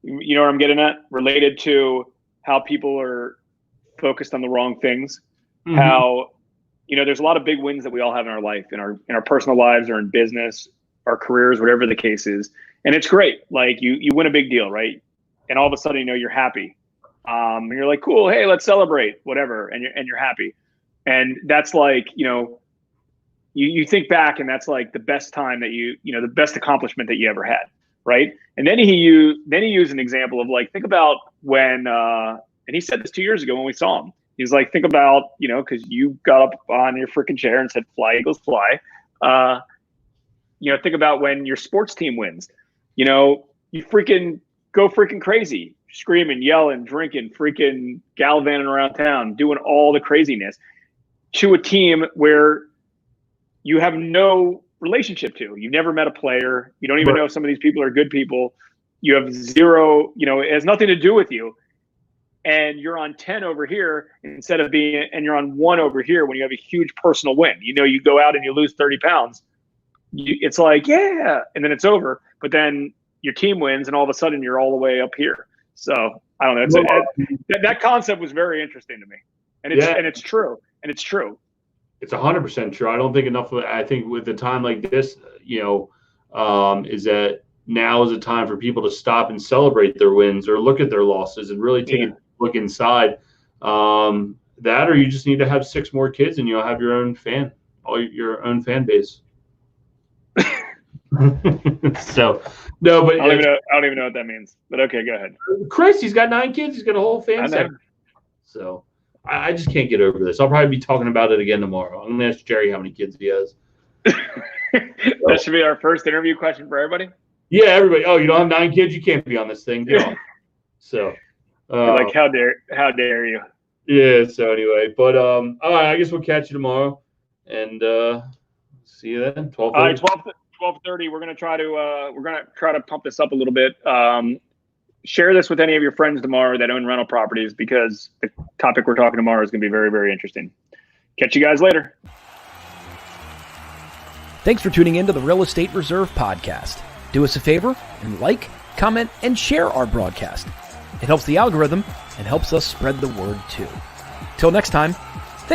Speaker 2: You know what I'm getting at? Related to how people are focused on the wrong things. Mm-hmm. How there's a lot of big wins that we all have in our life, in our personal lives or in business, our careers, whatever the case is, and it's great. Like you win a big deal, right? And all of a sudden, you're happy. And you're like, cool, hey, let's celebrate, whatever, and you're happy. And that's like, you think back and that's like the best time that the best accomplishment that you ever had, right? And then he used an example of like, think about when, and he said this 2 years ago when we saw him. He's like, think about, because you got up on your freaking chair and said, fly, Eagles, fly. Think about when your sports team wins. You freaking go freaking crazy. Screaming, yelling, drinking, freaking gallivanting around town, doing all the craziness to a team where you have no relationship to. You've never met a player. You don't even know if some of these people are good people. You have zero, it has nothing to do with you. And you're on 10 over here instead of and you're on 1 over here when you have a huge personal win. You go out and you lose 30 pounds. It's like, yeah. And then it's over. But then your team wins and all of a sudden you're all the way up here. So I don't know. That concept was very interesting to me, and it's true. It's
Speaker 3: 100% true. I don't think enough of it. I think with a time like this, is that now is a time for people to stop and celebrate their wins or look at their losses and really take a look inside. That, or you just need to have 6 more kids and you'll have your own your own fan base. So. No, but
Speaker 2: I don't even know what that means. But okay, go ahead.
Speaker 3: Chris, he's got 9 kids. He's got a whole fan center. So I just can't get over this. I'll probably be talking about it again tomorrow. I'm gonna ask Jerry how many kids he has.
Speaker 2: That should be our first interview question for everybody.
Speaker 3: Yeah, everybody. Oh, you don't have 9 kids? You can't be on this thing. So,
Speaker 2: like, how dare you?
Speaker 3: Yeah. So anyway, but all right. I guess we'll catch you tomorrow, and see you then. 12:30.
Speaker 2: All right, 12:30. We're gonna try to pump this up a little bit. Share this with any of your friends tomorrow that own rental properties, because the topic we're talking tomorrow is going to be very, very interesting. Catch you guys later.
Speaker 1: Thanks for tuning in to the Real Estate Reserve podcast. Do us a favor and like, comment, and share our broadcast. It helps the algorithm and helps us spread the word too. Till next time,